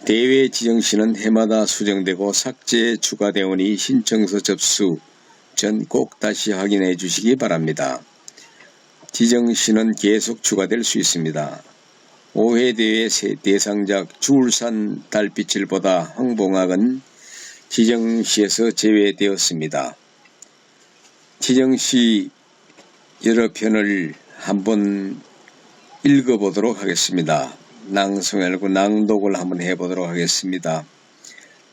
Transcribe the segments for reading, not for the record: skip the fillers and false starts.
대외 지정시는 해마다 수정되고 삭제에 추가되오니 신청서 접수 전 꼭 다시 확인해 주시기 바랍니다. 지정시는 계속 추가될 수 있습니다. 5회 대회 대상작 주울산 달빛을 보다 황봉학은 지정시에서 제외되었습니다. 지정시 여러 편을 한번 읽어보도록 하겠습니다. 낭송이 아니고 낭독을 한번 해보도록 하겠습니다.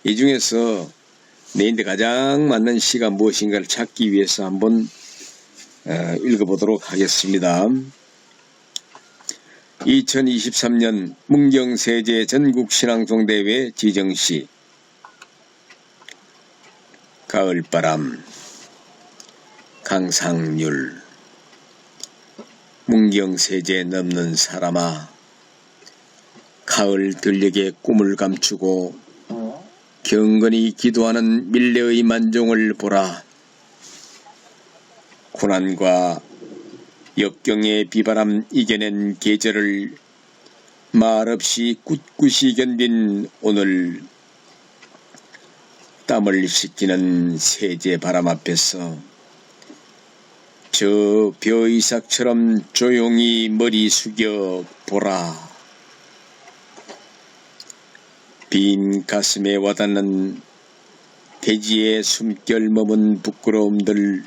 이 중에서 내인데 가장 맞는 시가 무엇인가를 찾기 위해서 한번 읽어보도록 하겠습니다. 2023년 문경세제 전국신앙송대회 지정시. 가을바람. 강상률. 문경세제 넘는 사람아, 가을 들녘에 꿈을 감추고 경건히 기도하는 밀레의 만종을 보라. 고난과 역경의 비바람 이겨낸 계절을 말없이 꿋꿋이 견딘 오늘, 땀을 씻기는 세제 바람 앞에서 저 벼이삭처럼 조용히 머리 숙여 보라. 빈 가슴에 와닿는 대지의 숨결 머문 부끄러움들,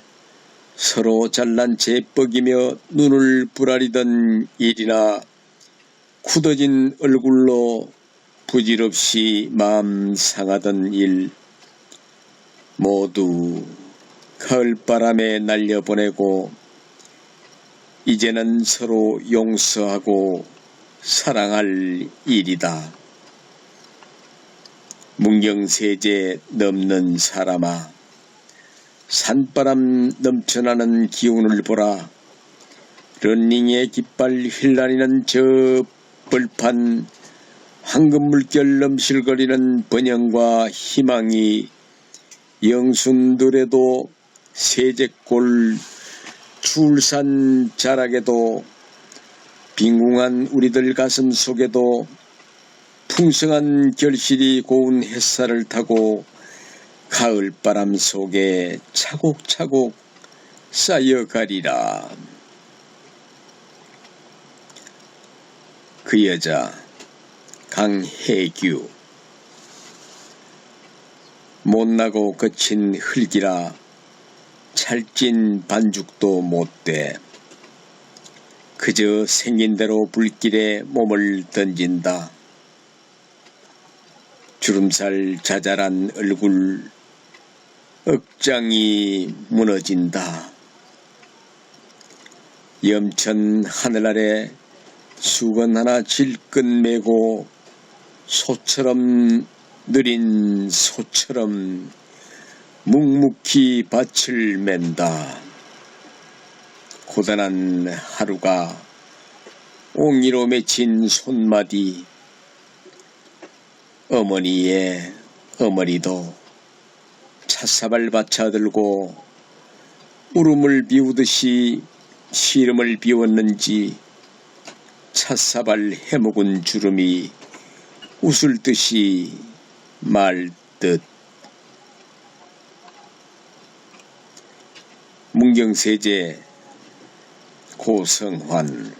서로 잘난 채 뻐기며 눈을 부라리던 일이나 굳어진 얼굴로 부질없이 마음 상하던 일, 모두 가을바람에 날려보내고 이제는 서로 용서하고 사랑할 일이다. 문경세제 넘는 사람아, 산바람 넘쳐나는 기운을 보라. 런닝의 깃발 휠날리는 저 벌판, 황금물결 넘실거리는 번영과 희망이 영순들에도 세제골 추울산 자락에도 빈궁한 우리들 가슴 속에도 풍성한 결실이 고운 햇살을 타고 가을바람 속에 차곡차곡 쌓여가리라. 그 여자 강혜규. 못나고 거친 흙이라 찰진 반죽도 못돼 그저 생긴 대로 불길에 몸을 던진다. 주름살 자잘한 얼굴, 억장이 무너진다. 염천 하늘 아래 수건 하나 질끈 메고 소처럼 느린 소처럼 묵묵히 밭을 맨다. 고단한 하루가 옹이로 맺힌 손마디, 어머니의 어머니도 찻사발 받쳐들고 울음을 비우듯이 시름을 비웠는지 찻사발 해묵은 주름이 웃을 듯이 말 듯. 문경세제 고성환.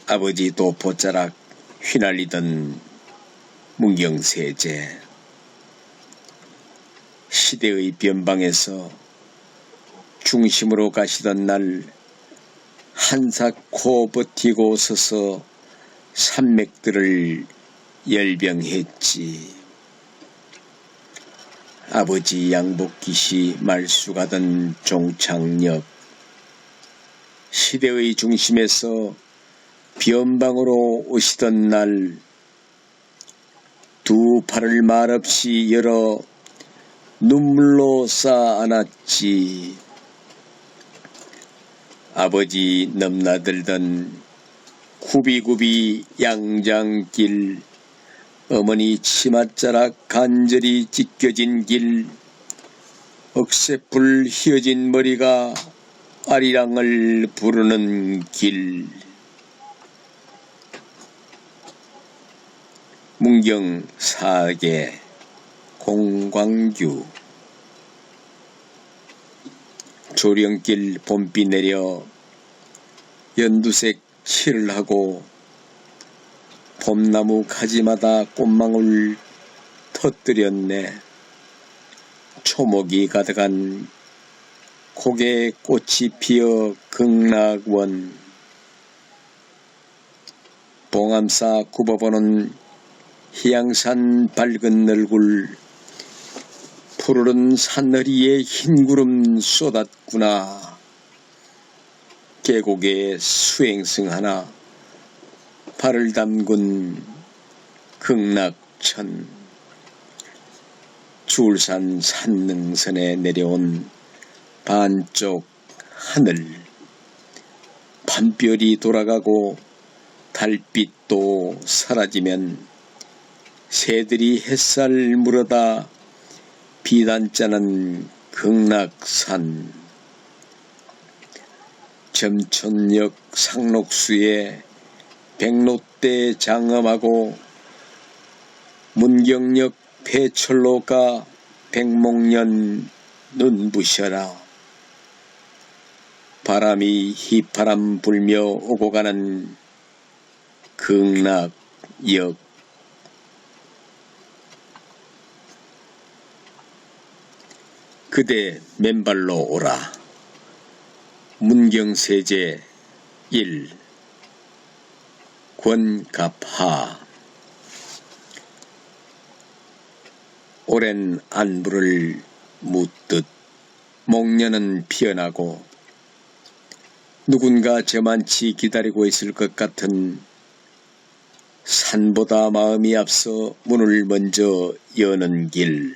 아버지도 보자락 휘날리던 문경세제. 시대의 변방에서 중심으로 가시던 날 한사코 버티고 서서 산맥들을 열병했지. 아버지 양복깃이 말쑥하던 종착역. 시대의 중심에서 변방으로 오시던 날 두 팔을 말없이 열어 눈물로 쌓아 안았지. 아버지 넘나들던 구비구비 양장길, 어머니 치맛자락 간절히 찢겨진 길, 억새풀 휘어진 머리가 아리랑을 부르는 길. 문경 사계 공광규 조령길 봄비 내려 연두색 칠을 하고 봄나무 가지마다 꽃망울 터뜨렸네. 초목이 가득한 고개 꽃이 피어 극락원 봉암사 굽어보는 희양산 밝은 얼굴 푸르른 산허리에 흰구름 쏟았구나. 계곡에 수행승 하나 발을 담근 극락천 주울산 산능선에 내려온 반쪽 하늘 밤별이 돌아가고 달빛도 사라지면 새들이 햇살 물어다 비단짜는 극락산 점촌역 상록수에 백롯대 장엄하고 문경역 폐철로가 백목년 눈부셔라. 바람이 휘파람 불며 오고 가는 극락역 그대 맨발로 오라. 문경세제 1 권갑하 오랜 안부를 묻듯 목련은 피어나고 누군가 저만치 기다리고 있을 것 같은 산보다 마음이 앞서 문을 먼저 여는 길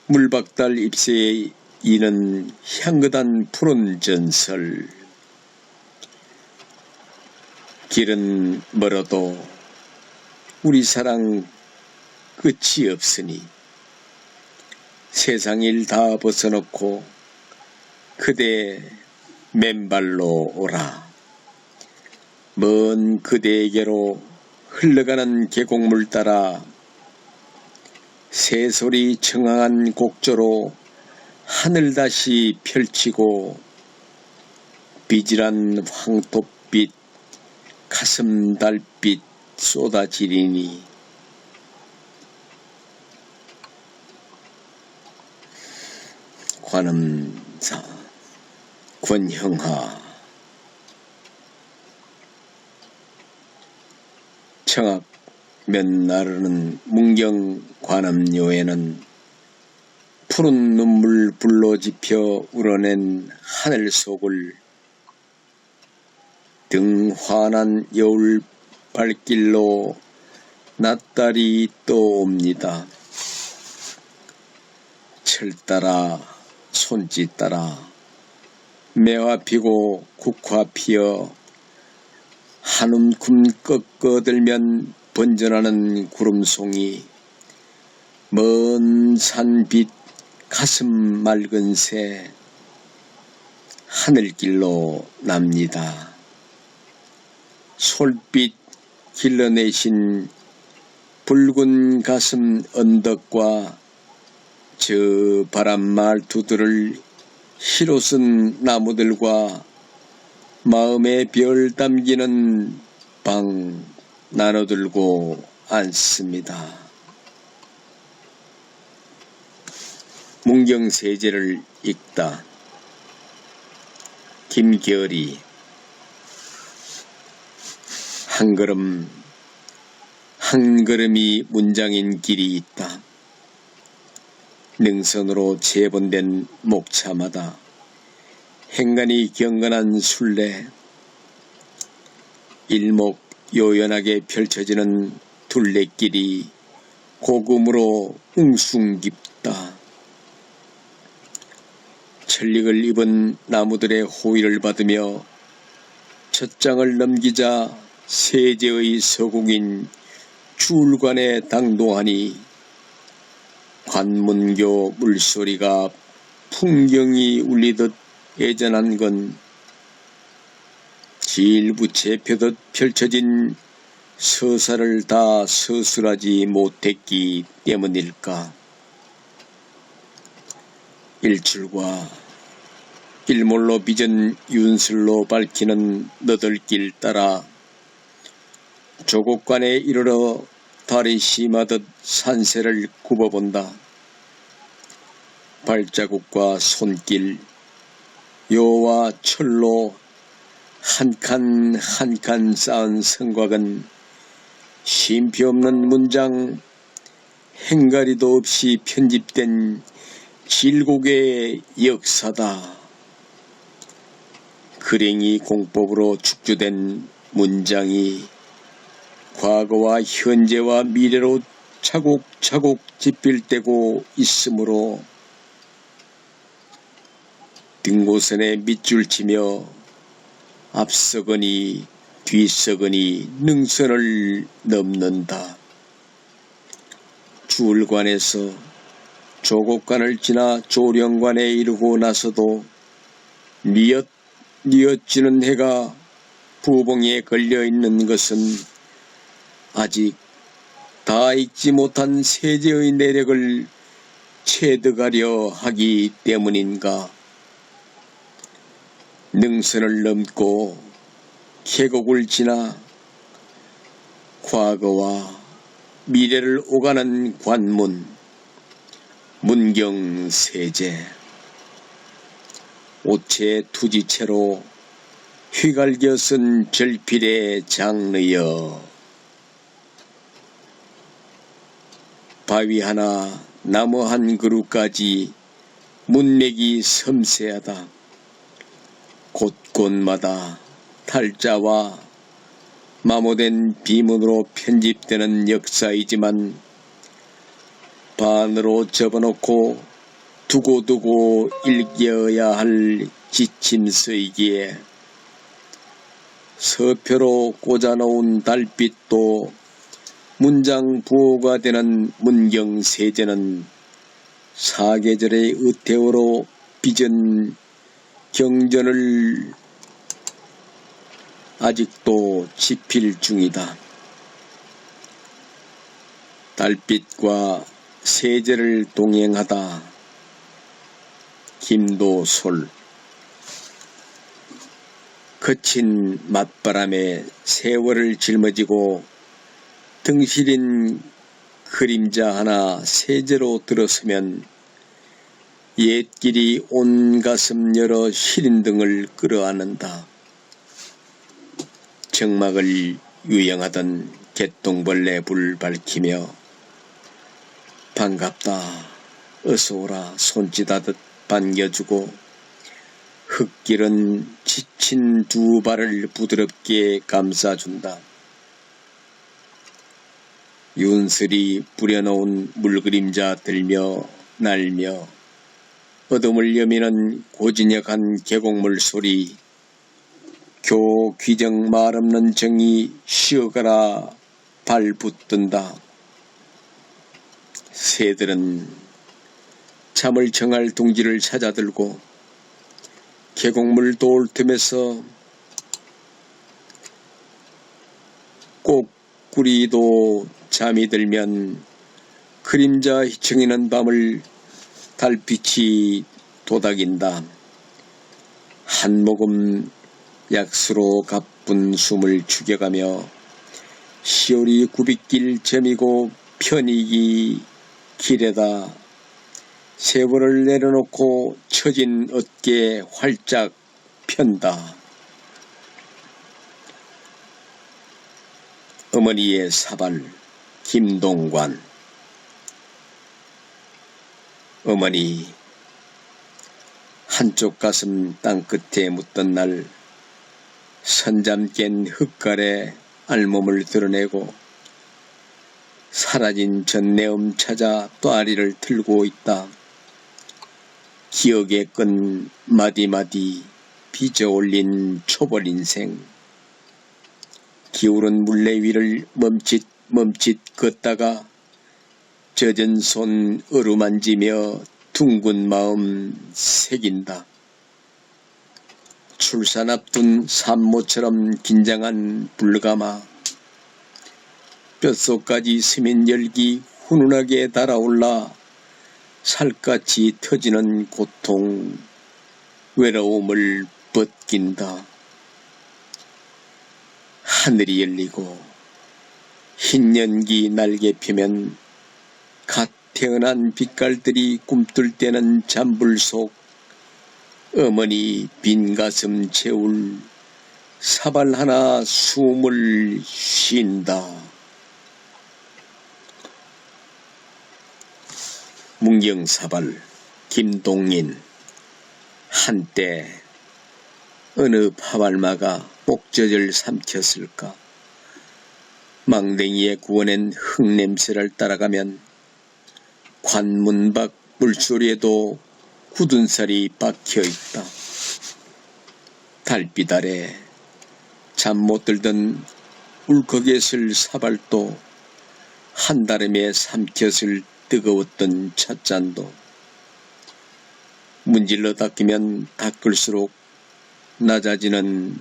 물박달 잎새에 이는 향긋한 푸른 전설 길은 멀어도 우리 사랑 끝이 없으니 세상 일 다 벗어놓고 그대 맨발로 오라. 먼 그대에게로 흘러가는 계곡물 따라 새소리 청아한 곡조로 하늘 다시 펼치고 비질한 황토빛 가슴 달빛 쏟아지리니 관음사 권형하 청악 몇 나르는 문경 관음요에는 푸른 눈물 불로 지펴 우러낸 하늘 속을 등 환한 여울 발길로 낯달이 떠옵니다. 철 따라 손짓 따라 매화 피고 국화 피어 한움큼 꺾어들면 번져나는 구름송이 먼 산빛 가슴 맑은 새 하늘길로 납니다. 솔빛 길러내신 붉은 가슴 언덕과 저 바람 말투들을 시로 쓴 나무들과 마음의 별 담기는 방 나눠들고 앉습니다. 문경세제를 읽다. 김결이 한 걸음이 문장인 길이 있다. 능선으로 재본된 목차마다 행간이 경건한 순례 일목요연하게 펼쳐지는 둘레길이 고금으로 웅숭깊다. 천릭을 입은 나무들의 호의를 받으며 첫 장을 넘기자 세제의 서국인 주울관에 당도하니 관문교 물소리가 풍경이 울리듯 애전한 건 질부채 펴듯 펼쳐진 서사를 다 서술하지 못했기 때문일까? 일출과 일몰로 빚은 윤슬로 밝히는 너들길 따라 조곡간에 이르러 달이 심하듯 산세를 굽어본다. 발자국과 손길, 요와 철로 한 칸 한 칸 쌓은 성곽은 쉼표 없는 문장, 행가리도 없이 편집된 질곡의 역사다. 글행이 공법으로 축조된 문장이 과거와 현재와 미래로 차곡차곡 집필되고 있으므로 등고선에 밑줄 치며 앞서거니 뒤서거니 능선을 넘는다. 주울관에서 조곡관을 지나 조령관에 이르고 나서도 뉘엿지는 해가 부봉에 걸려있는 것은 아직 다 익지 못한 세제의 내력을 체득하려 하기 때문인가? 능선을 넘고 계곡을 지나 과거와 미래를 오가는 관문, 문경세제. 옷의 투지체로 휘갈겨 쓴 절필의 장르여. 바위 하나 나무 한 그루까지 문맥이 섬세하다. 곳곳마다 탈자와 마모된 비문으로 편집되는 역사이지만 반으로 접어놓고 두고두고 읽어야 할 지침서이기에 서표로 꽂아놓은 달빛도 문장 부호가 되는 문경세제는 사계절의 의태어로 빚은 경전을 아직도 집필 중이다. 달빛과 세제를 동행하다. 김도솔. 거친 맞바람에 세월을 짊어지고 등실인 그림자 하나 세제로 들어서면 옛길이 온 가슴 열어 시린 등을 끌어안는다. 정막을 유영하던 개똥벌레 불 밝히며 반갑다 어서오라 손짓하듯 반겨주고 흙길은 지친 두 발을 부드럽게 감싸준다. 윤슬이 뿌려놓은 물그림자 들며 날며 어둠을 여미는 고진역한 계곡물 소리, 교귀정 말없는 정이 쉬어가라 발붙든다. 새들은 잠을 청할 둥지를 찾아들고 계곡물 돌 틈에서 꼭구리도 잠이 들면 그림자 휘청이는 밤을 달빛이 도닥인다. 한 모금 약수로 가쁜 숨을 죽여가며 시오리 굽이길 점이고 편익이 길에다 세월을 내려놓고 처진 어깨 활짝 편다. 어머니의 사발 김동관. 어머니 한쪽 가슴 땅끝에 묻던 날 선잠 깬 흙갈에 알몸을 드러내고 사라진 전내음 찾아 또아리를 틀고 있다. 기억의 끈 마디마디 빚어올린 초벌 인생. 기울은 물레 위를 멈칫 걷다가 젖은 손 어루만지며 둥근 마음 새긴다. 출산 앞둔 산모처럼 긴장한 불가마. 뼛속까지 스민 열기 훈훈하게 달아올라 살갗이 터지는 고통, 외로움을 벗긴다. 하늘이 열리고 흰 연기 날개 펴면 갓 태어난 빛깔들이 꿈틀대는 잠불 속 어머니 빈 가슴 채울 사발 하나 숨을 쉰다. 문경사발 김동인. 한때 어느 파발마가 목젖을 삼켰을까. 망댕이에 구워낸 흙냄새를 따라가면 관문 밖 물소리에도 굳은 살이 박혀있다. 달빛 아래 잠 못 들던 울컥했을 사발도 한다름에 삼켰을 뜨거웠던 찻잔도 문질러 닦이면 닦을수록 낮아지는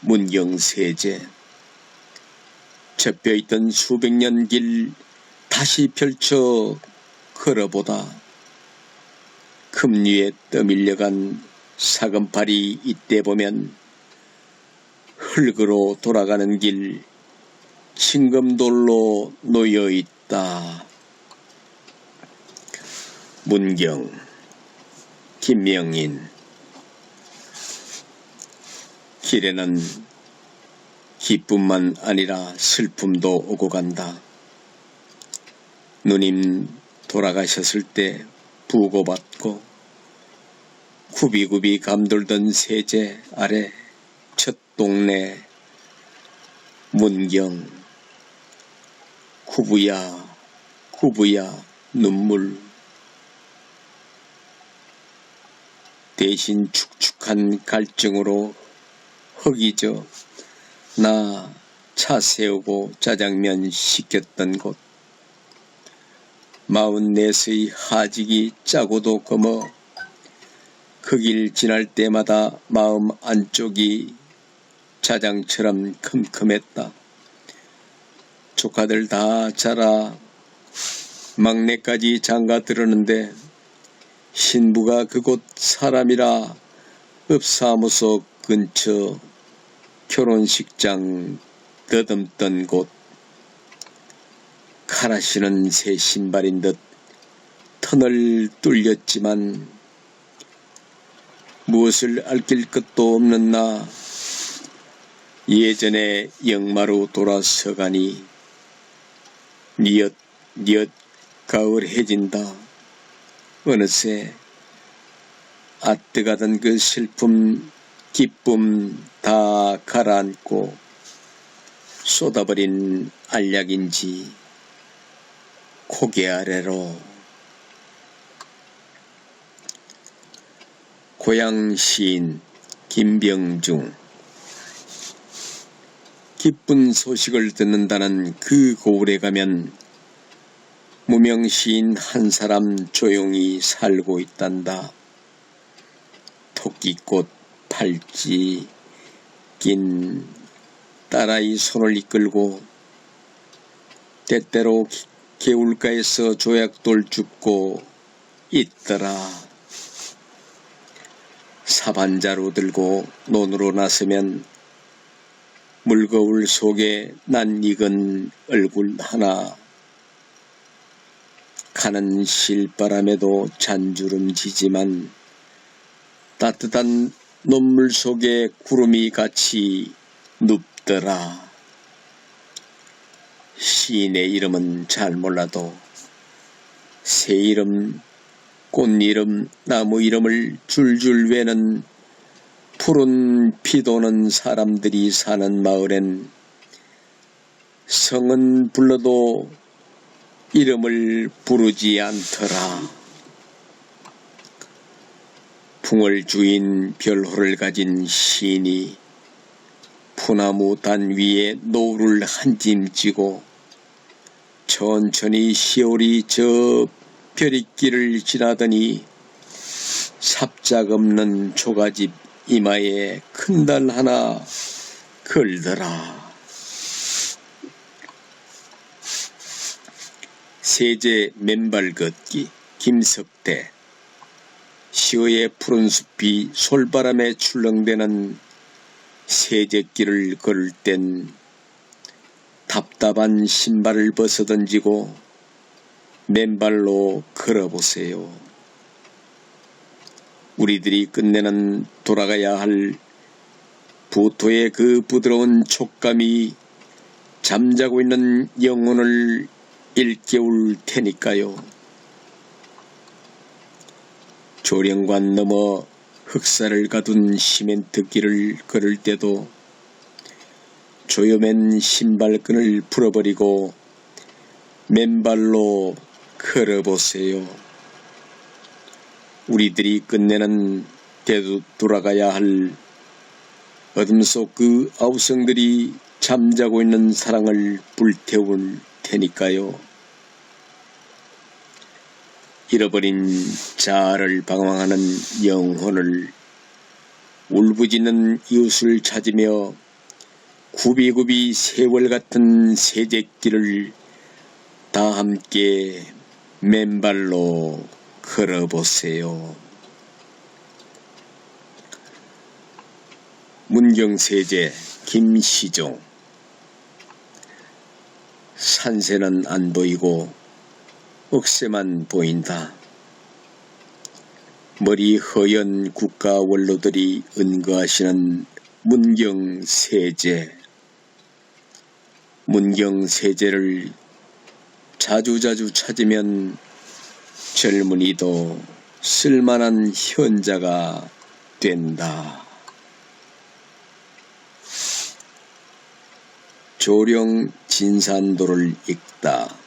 문경세제. 접혀있던 수백 년 길 다시 펼쳐 걸어보다 금 위에 떠밀려간 사금팔이 이때 보면 흙으로 돌아가는 길 징검돌로 놓여있다. 문경 김명인. 길에는 기쁨만 아니라 슬픔도 오고 간다. 누님 돌아가셨을 때 부고받고 굽이굽이 감돌던 세제 아래 첫 동네 문경. 구부야 구부야 눈물. 대신 축축한 갈증으로 흙이져 나 차 세우고 짜장면 시켰던 곳. 44의 하직이 짜고도 검어 그 길 지날 때마다 마음 안쪽이 자장처럼 컴컴했다. 조카들 다 자라 막내까지 장가 들었는데 신부가 그곳 사람이라 읍사무소 근처 결혼식장 더듬던 곳. 카라시는 새 신발인 듯 턴을 뚫렸지만 무엇을 알길 것도 없는 나. 예전에 영마로 돌아서가니 니엇 가을 해진다. 어느새 아뜨가던 그 슬픔 기쁨 다 가라앉고 쏟아버린 알약인지 고개 아래로. 고향 시인 김병중. 기쁜 소식을 듣는다는 그 고을에 가면 무명 시인 한 사람 조용히 살고 있단다. 토끼꽃 팔찌 낀 딸아이 손을 이끌고 때때로 개울가에서 조약돌 줍고 있더라. 사반자루 들고 논으로 나서면 물거울 속에 낯익은 얼굴 하나. 가는 실바람에도 잔주름지지만 따뜻한 논물 속에 구름이 같이 눕더라. 시인의 이름은 잘 몰라도 새 이름, 꽃 이름, 나무 이름을 줄줄 외는 푸른 피 도는 사람들이 사는 마을엔 성은 불러도 이름을 부르지 않더라. 풍을 주인 별호를 가진 시인이 푸나무 단 위에 노을을 한 짐 쥐고 천천히 시월이 저 벼릿길을 지나더니 삽작 없는 초가집 이마에 큰 달 하나 걸더라. 세제 맨발 걷기 김석대. 시어의 푸른 숲이 솔바람에 출렁대는 세제길을 걸을 땐 답답한 신발을 벗어던지고 맨발로 걸어보세요. 우리들이 끝내는 돌아가야 할 부토의 그 부드러운 촉감이 잠자고 있는 영혼을 일깨울 테니까요. 조령관 넘어 흑사를 가둔 시멘트 길을 걸을 때도 조여맨 신발끈을 풀어버리고 맨발로 걸어보세요. 우리들이 끝내는 되돌아가야 할 어둠 속 그 아우성들이 잠자고 있는 사랑을 불태울 테니까요. 잃어버린 자아를 방황하는 영혼을 울부짖는 이웃을 찾으며 굽이굽이 세월 같은 세제길을 다 함께 맨발로 걸어보세요. 문경세제 김시종. 산새는 안 보이고 억새만 보인다. 머리 허연 국가 원로들이 은거하시는 문경세제. 문경세제를 자주자주 찾으면 젊은이도 쓸만한 현자가 된다. 조령 진산도를 읽다.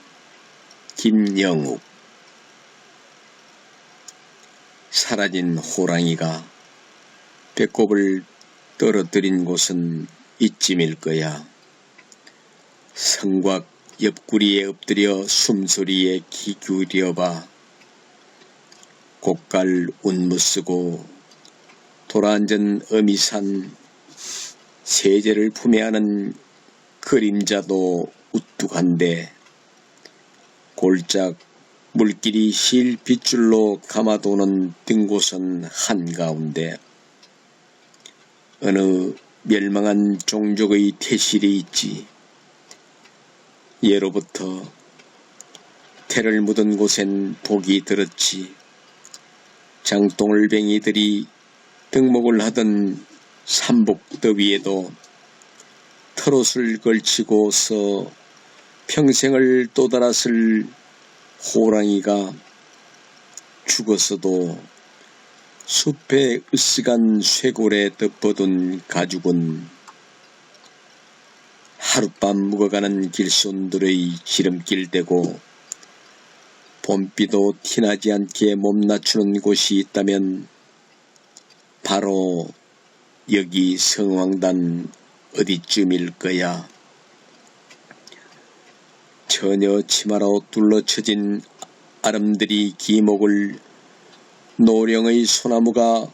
김영욱. 사라진 호랑이가 배꼽을 떨어뜨린 곳은 이쯤일 거야. 성곽 옆구리에 엎드려 숨소리에 귀 기울여봐. 고깔 운무쓰고 돌아앉은 어미산 세제를 품에 안은 그림자도 우뚝한데 골짝 물길이 실 빗줄로 감아도는 등곳은 한가운데 어느 멸망한 종족의 태실이 있지. 예로부터 태를 묻은 곳엔 복이 들었지. 장똥을뱅이들이 등목을 하던 삼복더위에도 털옷을 걸치고서 평생을 또달았을 호랑이가 죽었어도 숲의 으쓱한 쇄골에 덮어둔 가죽은 하룻밤 묵어가는 길손들의 지름길 되고 봄비도 티나지 않게 몸 낮추는 곳이 있다면 바로 여기 성황단 어디쯤일 거야. 처녀 치마로 둘러쳐진 아름드리 기목을 노령의 소나무가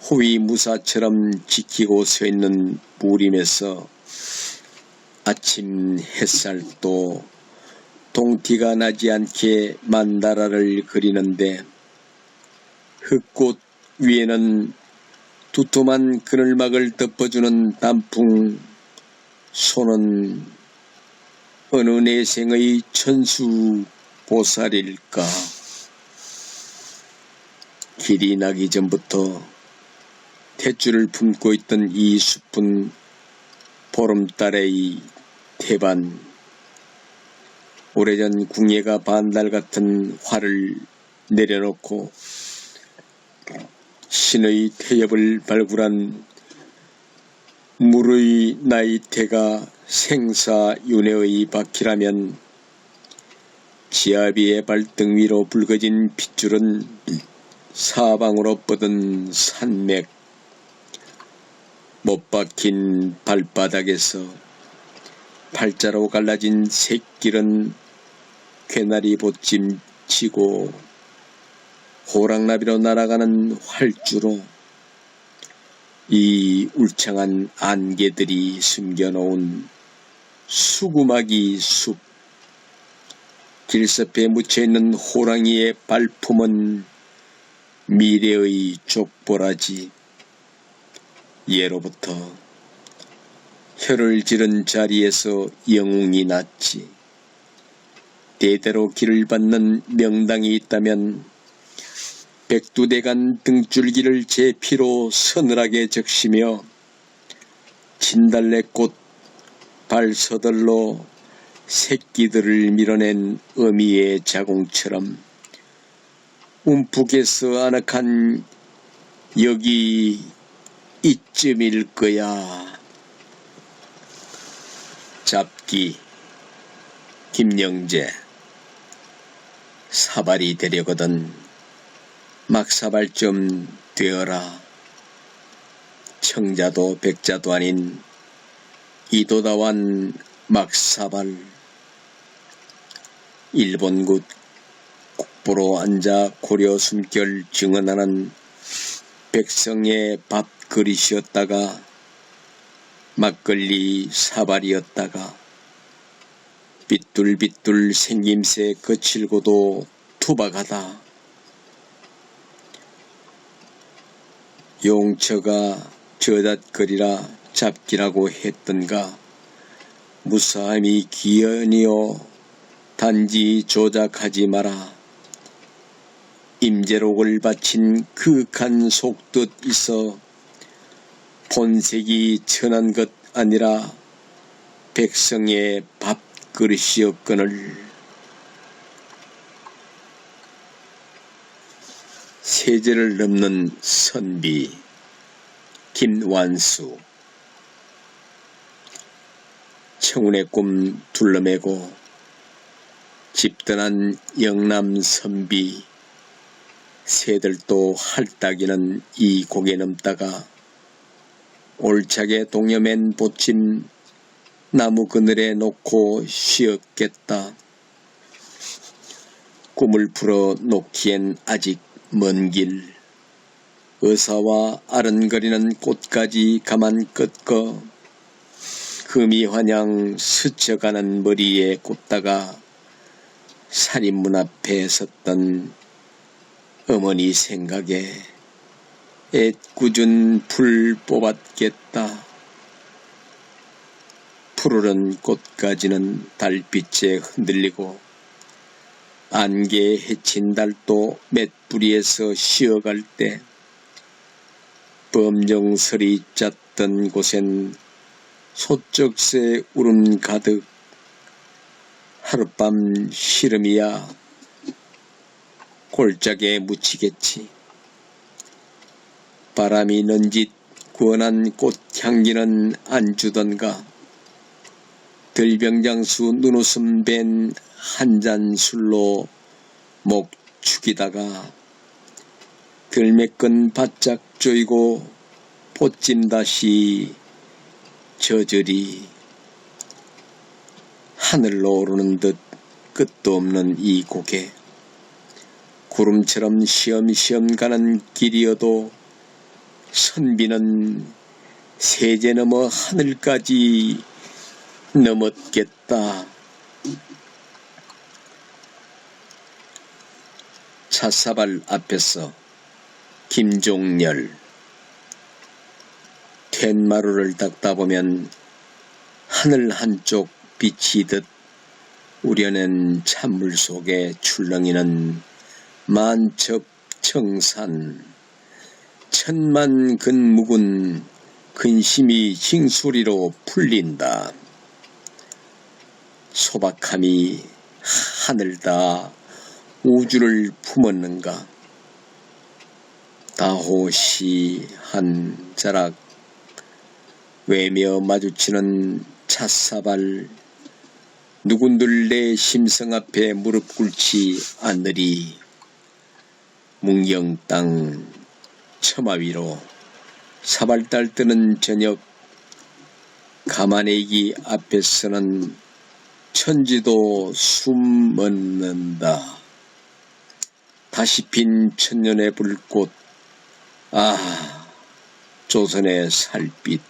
호위무사처럼 지키고 서 있는 무림에서 아침 햇살도 동티가 나지 않게 만다라를 그리는데 흙꽃 위에는 두툼한 그늘막을 덮어주는 단풍 소는 어느 내생의 천수보살일까. 길이 나기 전부터 탯줄을 품고 있던 이 숲은 보름달의 태반, 오래전 궁예가 반달 같은 화를 내려놓고 신의 태엽을 발굴한 물의 나이테가 생사윤회의 바퀴라면 지아비의 발등 위로 붉어진 핏줄은 사방으로 뻗은 산맥, 못 박힌 발바닥에서 팔자로 갈라진 샛길은 괴나리 보찜 치고 호랑나비로 날아가는 활주로 이 울창한 안개들이 숨겨놓은 수구마기 숲. 길섭에 묻혀있는 호랑이의 발품은 미래의 족보라지. 예로부터 혀를 지른 자리에서 영웅이 났지. 대대로 길을 받는 명당이 있다면 백두대간 등줄기를 제 피로 서늘하게 적시며 진달래꽃 발서들로 새끼들을 밀어낸 어미의 자궁처럼 움푹해서 아늑한 여기 이쯤일 거야. 잡기 김영재. 사발이 되려거든 막사발 좀 되어라. 청자도 백자도 아닌 이도다완 막사발. 일본군 국보로 앉아 고려 숨결 증언하는 백성의 밥그릇이었다가 막걸리 사발이었다가 삐뚤삐뚤 생김새 거칠고도 투박하다. 용처가 저잣거리라 잡기라고 했던가. 무사함이 기연이요 단지 조작하지 마라. 임재록을 바친 그윽한 속뜻 있어 본색이 천한 것 아니라 백성의 밥그릇이었거늘. 세제를 넘는 선비 김완수. 청운의 꿈 둘러매고 집단한 영남 선비. 새들도 할딱이는 이 고개 넘다가 올차게 동여맨 보침 나무 그늘에 놓고 쉬었겠다. 꿈을 풀어 놓기엔 아직 먼 길. 의사와 아른거리는 꽃까지 가만 꺾어 금이환양 스쳐가는 머리에 꽂다가 살인문 앞에 섰던 어머니 생각에 애꿎은 불 뽑았겠다. 푸르른 꽃가지는 달빛에 흔들리고 안개에 헤친 달도 맷뿌리에서 쉬어갈 때 범정설이 짰던 곳엔 소쩍새 울음 가득. 하룻밤 시름이야 골짜기에 묻히겠지. 바람이 넌짓 구원한 꽃향기는 안 주던가. 들병장수 눈웃음 밴 한 잔 술로 목 축이다가 들매끈 바짝 조이고 꽃짐 다시 저절이 하늘로 오르는 듯 끝도 없는 이 고개. 구름처럼 시험시험 가는 길이어도 선비는 세제 넘어 하늘까지 넘었겠다. 찻사발 앞에서 김종렬. 툇마루를 닦다 보면 하늘 한쪽 비치듯 우려낸 찬물 속에 출렁이는 만첩청산. 천만 근묵은 근심이 징수리로 풀린다. 소박함이 하늘다 우주를 품었는가. 다호시 한 자락 외며 마주치는 찻사발. 누군들 내 심성 앞에 무릎 꿇지 않으리. 뭉경 땅 처마 위로 사발달 뜨는 저녁. 가마내기 앞에서는 천지도 숨 멎는다. 다시 핀 천년의 불꽃. 아, 조선의 살빛.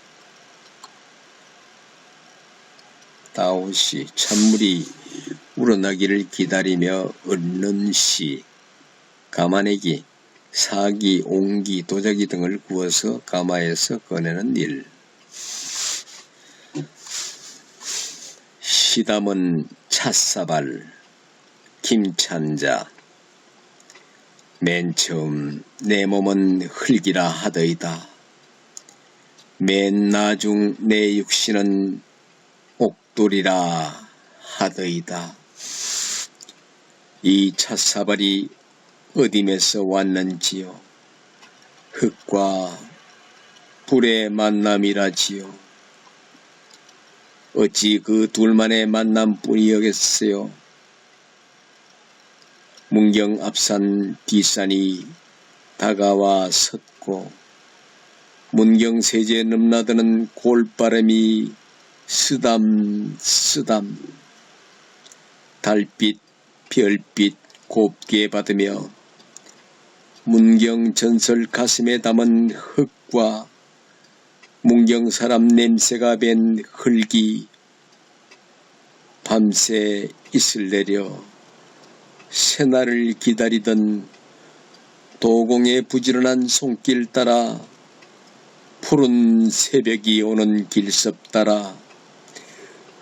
다오시 찬물이 우러나기를 기다리며 얻는 씨, 가마내기, 사기, 옹기, 도자기 등을 구워서 가마에서 꺼내는 일. 시담은 찻사발, 김찬자. 맨 처음 내 몸은 흙이라 하더이다. 맨 나중 내 육신은 옥돌이라 하더이다. 이 찻사발이 어dim에서 왔는지요? 흙과 불의 만남이라지요. 어찌 그 둘만의 만남뿐이었겠어요? 문경 앞산 뒷산이 다가와 섰고 문경 세제 넘나드는 골바람이 쓰담쓰담 달빛 별빛 곱게 받으며 문경 전설 가슴에 담은 흙과 문경 사람 냄새가 밴 흙이 밤새 이슬 내려 새날을 기다리던 도공의 부지런한 손길 따라 푸른 새벽이 오는 길섭 따라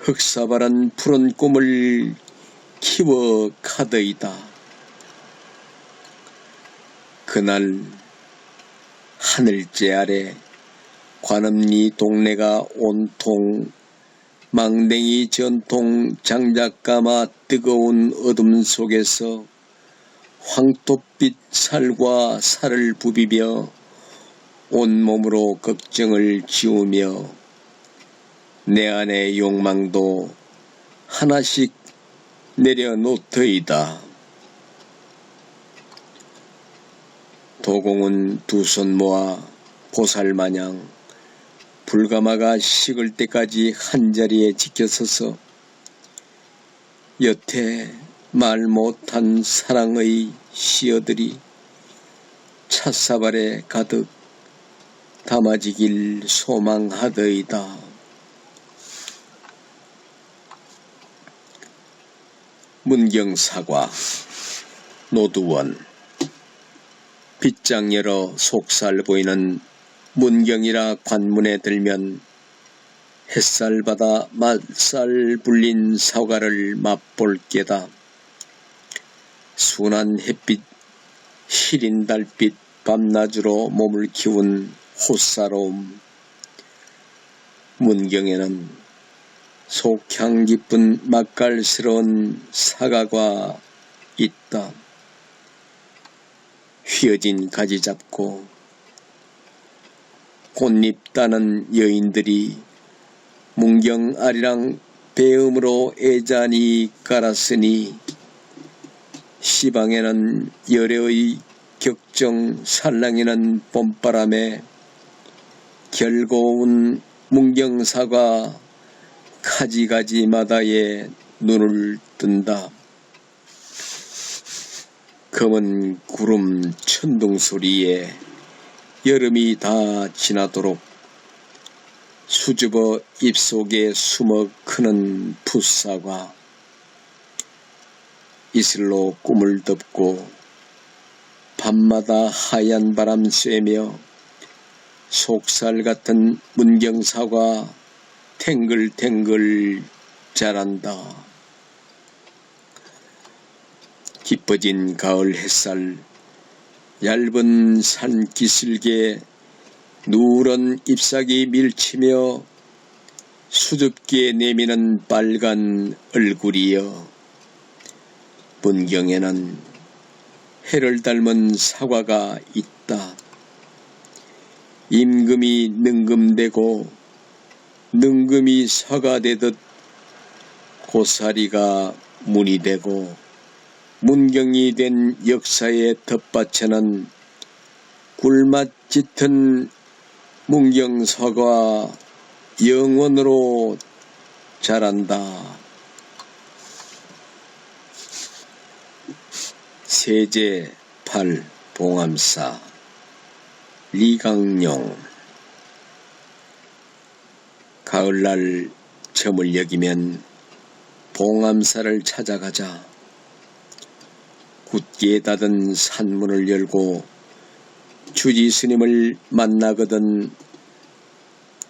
흙사발한 푸른 꿈을 키워 가더이다. 그날 하늘재 아래 관음리 동네가 온통 망댕이 전통 장작가마 뜨거운 어둠 속에서 황토빛 살과 살을 부비며 온몸으로 걱정을 지우며 내 안의 욕망도 하나씩 내려놓더이다. 도공은 두 손 모아 보살마냥 불가마가 식을 때까지 한자리에 지켜서서 여태 말 못한 사랑의 시어들이 찻사발에 가득 담아지길 소망하더이다. 문경사과 노두원 빗장 열어 속살 보이는 문경이라 관문에 들면 햇살 받아 맛살 불린 사과를 맛볼 게다. 순한 햇빛, 시린 달빛, 밤낮으로 몸을 키운 호사로움. 문경에는 속향 깊은 맛깔스러운 사과가 있다. 휘어진 가지 잡고 꽃잎 따는 여인들이 문경 아리랑 배음으로 애잔히 깔았으니 시방에는 열애의 격정 살랑이는 봄바람에 결고운 문경사과 가지가지마다에 눈을 뜬다. 검은 구름 천둥 소리에 여름이 다 지나도록 수줍어 입속에 숨어 크는 풋사과. 이슬로 꿈을 덮고 밤마다 하얀 바람 쐬며 속살 같은 문경사과 탱글탱글 자란다. 깊어진 가을 햇살, 얇은 산 기슭에 누런 잎사귀 밀치며 수줍게 내미는 빨간 얼굴이여. 문경에는 해를 닮은 사과가 있다. 임금이 능금되고 능금이 사가 되듯 고사리가 문이 되고 문경이 된 역사의 텃밭에는 꿀맛 짙은 문경사과 영원으로 자란다. 세제 8 봉암사 리강룡. 가을날 점을 여기면 봉암사를 찾아가자. 굳게 닫은 산문을 열고 주지 스님을 만나거든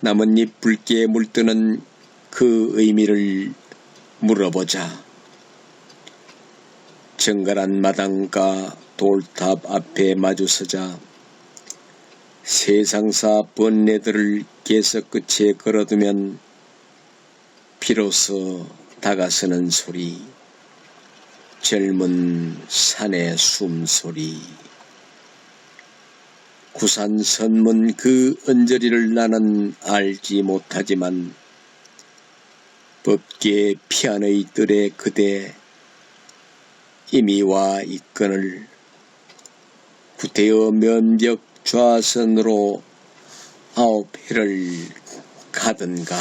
나뭇잎 붉게 물드는 그 의미를 물어보자. 정갈한 마당과 돌탑 앞에 마주서자 세상사 번뇌들을 계속 끝에 걸어두면 비로소 다가서는 소리, 젊은 산의 숨소리. 구산 선문 그 언저리를 나는 알지 못하지만 법계 피안의 뜰에 그대 이미 와 있거늘 구태여 면적 좌선으로 9회를 가든가.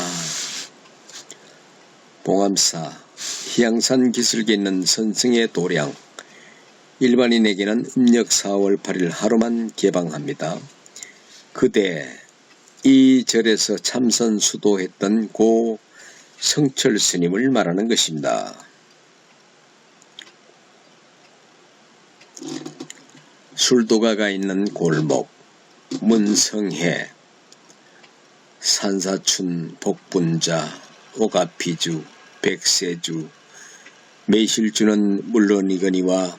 봉암사 희양산 기슭에 있는 선승의 도량, 일반인에게는 음력 4월 8일 하루만 개방합니다. 그대 이 절에서 참선 수도했던 고 성철 스님을 말하는 것입니다. 술도가가 있는 골목, 문성회, 산사춘, 복분자, 오가피주, 백세주, 매실주는 물론이거니와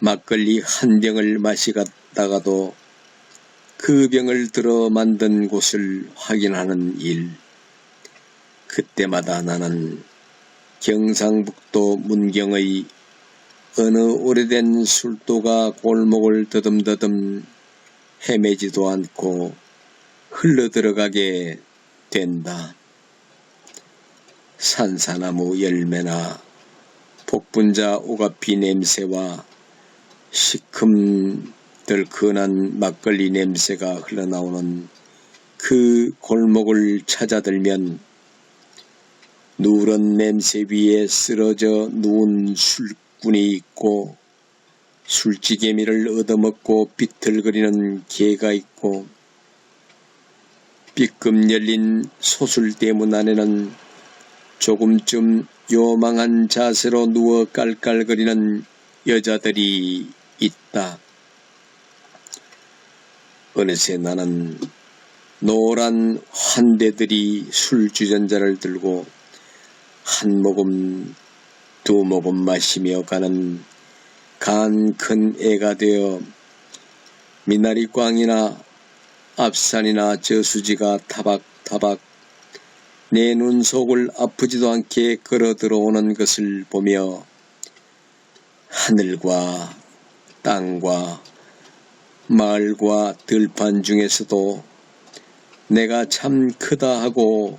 막걸리 한 병을 마시다가도 그 병을 들어 만든 곳을 확인하는 일. 그때마다 나는 경상북도 문경의 어느 오래된 술도가 골목을 더듬더듬 헤매지도 않고 흘러들어가게 된다. 산사나무 열매나 복분자 오가피 냄새와 시큼들큰한 막걸리 냄새가 흘러나오는 그 골목을 찾아들면 누런 냄새 위에 쓰러져 누운 술꾼이 있고 술찌개미를 얻어먹고 비틀거리는 개가 있고 삐끔 열린 소술대문 안에는 조금쯤 요망한 자세로 누워 깔깔거리는 여자들이 있다. 어느새 나는 노란 환대들이 술주전자를 들고 한 모금 두 모금 마시며 가는 간 큰 애가 되어 미나리꽝이나 앞산이나 저수지가 타박타박 내 눈속을 아프지도 않게 걸어 들어오는 것을 보며 하늘과 땅과 마을과 들판 중에서도 내가 참 크다 하고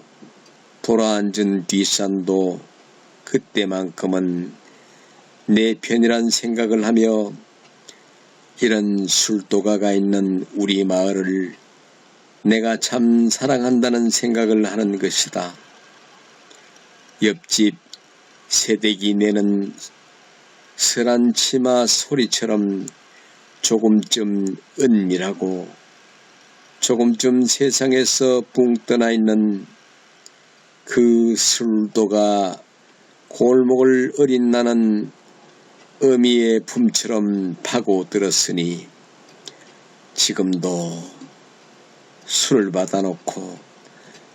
돌아앉은 뒷산도 그때만큼은 내 편이란 생각을 하며 이런 술도가가 있는 우리 마을을 내가 참 사랑한다는 생각을 하는 것이다. 옆집 새댁이 내는 설한 치마 소리처럼 조금쯤 은밀하고 조금쯤 세상에서 붕 떠나 있는 그 술도가 골목을 어린 나는 어미의 품처럼 파고들었으니 지금도 술을 받아놓고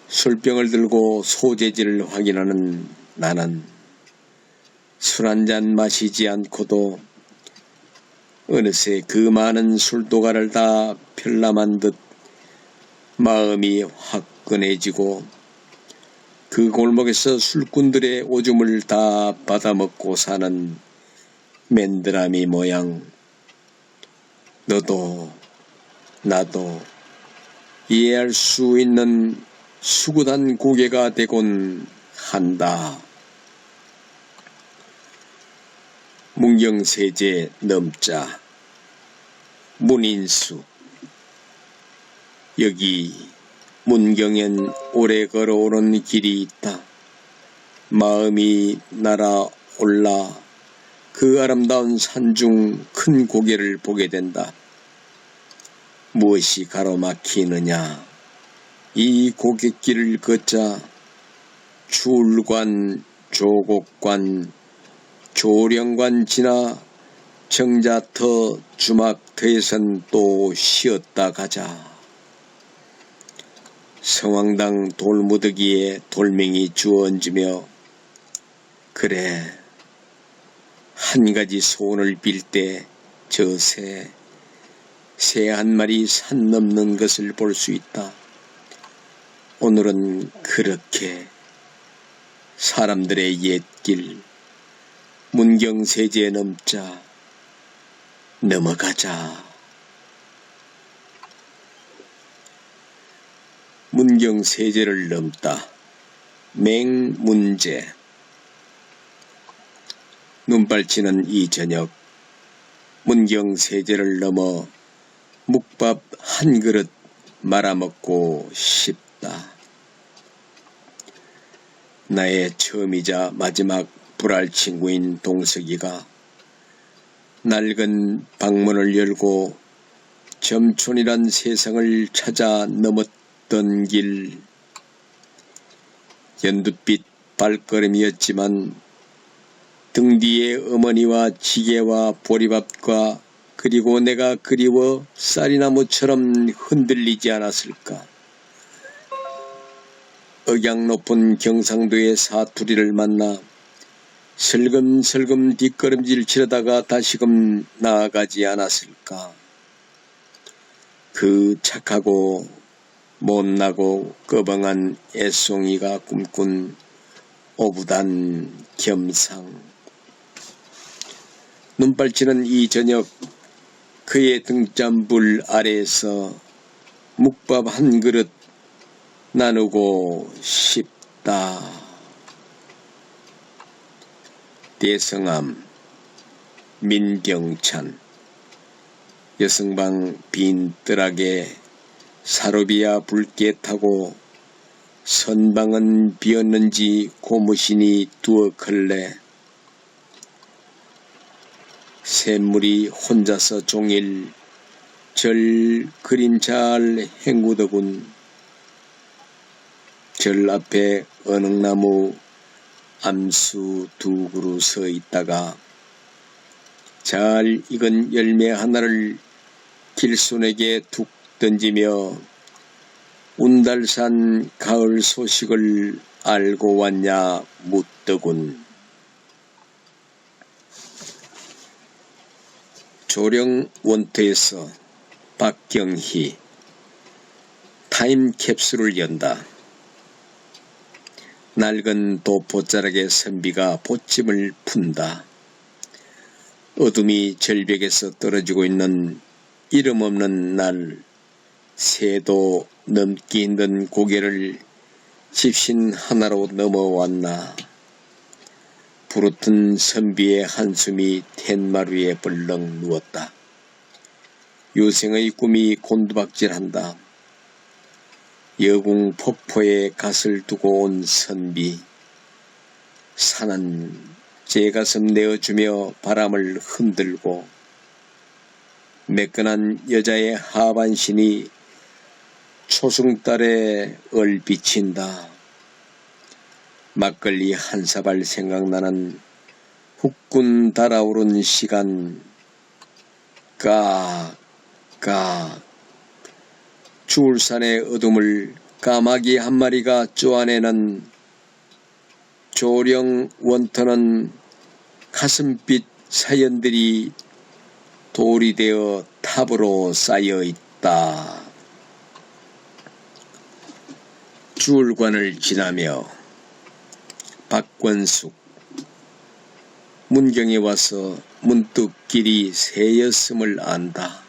술병을 들고 소재지를 확인하는 나는 술 한 잔 마시지 않고도 어느새 그 많은 술도가를 다 편람한 듯 마음이 화끈해지고 그 골목에서 술꾼들의 오줌을 다 받아먹고 사는 맨드라미 모양. 너도 나도 이해할 수 있는 수구단 고개가 되곤 한다. 문경세제 넘자 문인수. 여기 문경엔 오래 걸어오는 길이 있다. 마음이 날아올라 그 아름다운 산중 큰 고개를 보게 된다. 무엇이 가로막히느냐? 이 고갯길을 걷자 출관 조곡관 조령관 지나 정자터 주막터에선 또 쉬었다 가자. 성황당 돌무더기에 돌멩이 주워 얹으며 그래 한 가지 소원을 빌 때 저 새 한 마리 산 넘는 것을 볼 수 있다. 오늘은 그렇게 사람들의 옛길 문경세제 넘자 넘어가자. 문경세제를 넘다. 맹문제. 눈발치는 이 저녁 문경세제를 넘어 묵밥 한 그릇 말아먹고 싶다. 나의 처음이자 마지막 불알 친구인 동석이가 낡은 방문을 열고 점촌이란 세상을 찾아 넘었던 길, 연두빛 발걸음이었지만 등 뒤에 어머니와 지게와 보리밥과 그리고 내가 그리워 쌀이나무처럼 흔들리지 않았을까. 억양 높은 경상도의 사투리를 만나 슬금슬금 뒷걸음질 치려다가 다시금 나아가지 않았을까. 그 착하고 못나고 꺼벙한 애송이가 꿈꾼 오부단 겸상. 눈발치는 이 저녁 그의 등잔불 아래에서 묵밥 한 그릇 나누고 싶다. 대성암 민경찬. 여성방 빈 뜰하게 사로비아 붉게 타고 선방은 비었는지 고무신이 두어걸레. 샘물이 혼자서 종일 절 그림 잘 헹구더군. 절 앞에 언흥나무 암수 두 그루 서 있다가 잘 익은 열매 하나를 길손에게 툭 던지며 운달산 가을 소식을 알고 왔냐 묻더군. 조령 원터에서 박경희. 타임캡슐을 연다. 낡은 도포자락의 선비가 보침을 푼다. 어둠이 절벽에서 떨어지고 있는 이름 없는 날, 새도 넘기 힘든 고개를 집신 하나로 넘어왔나. 부르튼 선비의 한숨이 텐마루에 벌렁 누웠다. 요생의 꿈이 곤두박질한다. 여궁 폭포에 갓을 두고 온 선비. 산은 제 가슴 내어주며 바람을 흔들고 매끈한 여자의 하반신이 초승달에 얼비친다. 막걸리 한 사발 생각나는 후끈 달아오른 시간. 깍깍. 주울산의 어둠을 까마귀 한 마리가 쪼아내는 조령 원터는 가슴빛 사연들이 돌이 되어 탑으로 쌓여 있다. 주울관을 지나며 박권숙. 문경에 와서 문득 길이 새였음을 안다.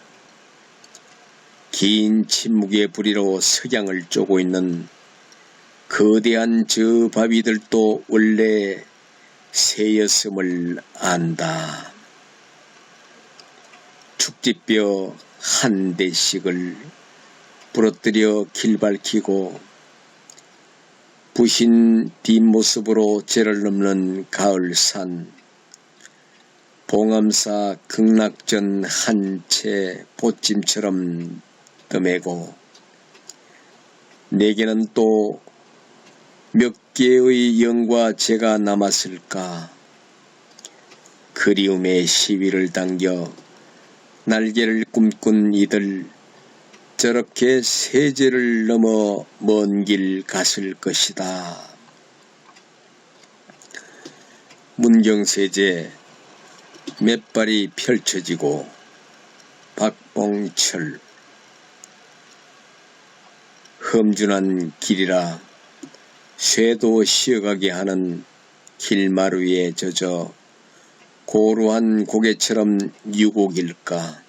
긴 침묵의 부리로 석양을 쪼고 있는 거대한 저 바위들도 원래 새였음을 안다. 축지뼈 한 대씩을 부러뜨려 길 밝히고 부신 뒷모습으로 제를 넘는 가을산. 봉암사 극락전 한 채 보찜처럼 떠매고 내게는 또 몇 개의 영과 제가 남았을까? 그리움의 시위를 당겨 날개를 꿈꾼 이들, 저렇게 세제를 넘어 먼 길 갔을 것이다. 문경세제 몇 발이 펼쳐지고 박봉철 험준한 길이라 쇠도 쉬어가게 하는 길마루에 젖어 고루한 고개처럼 유곡일까.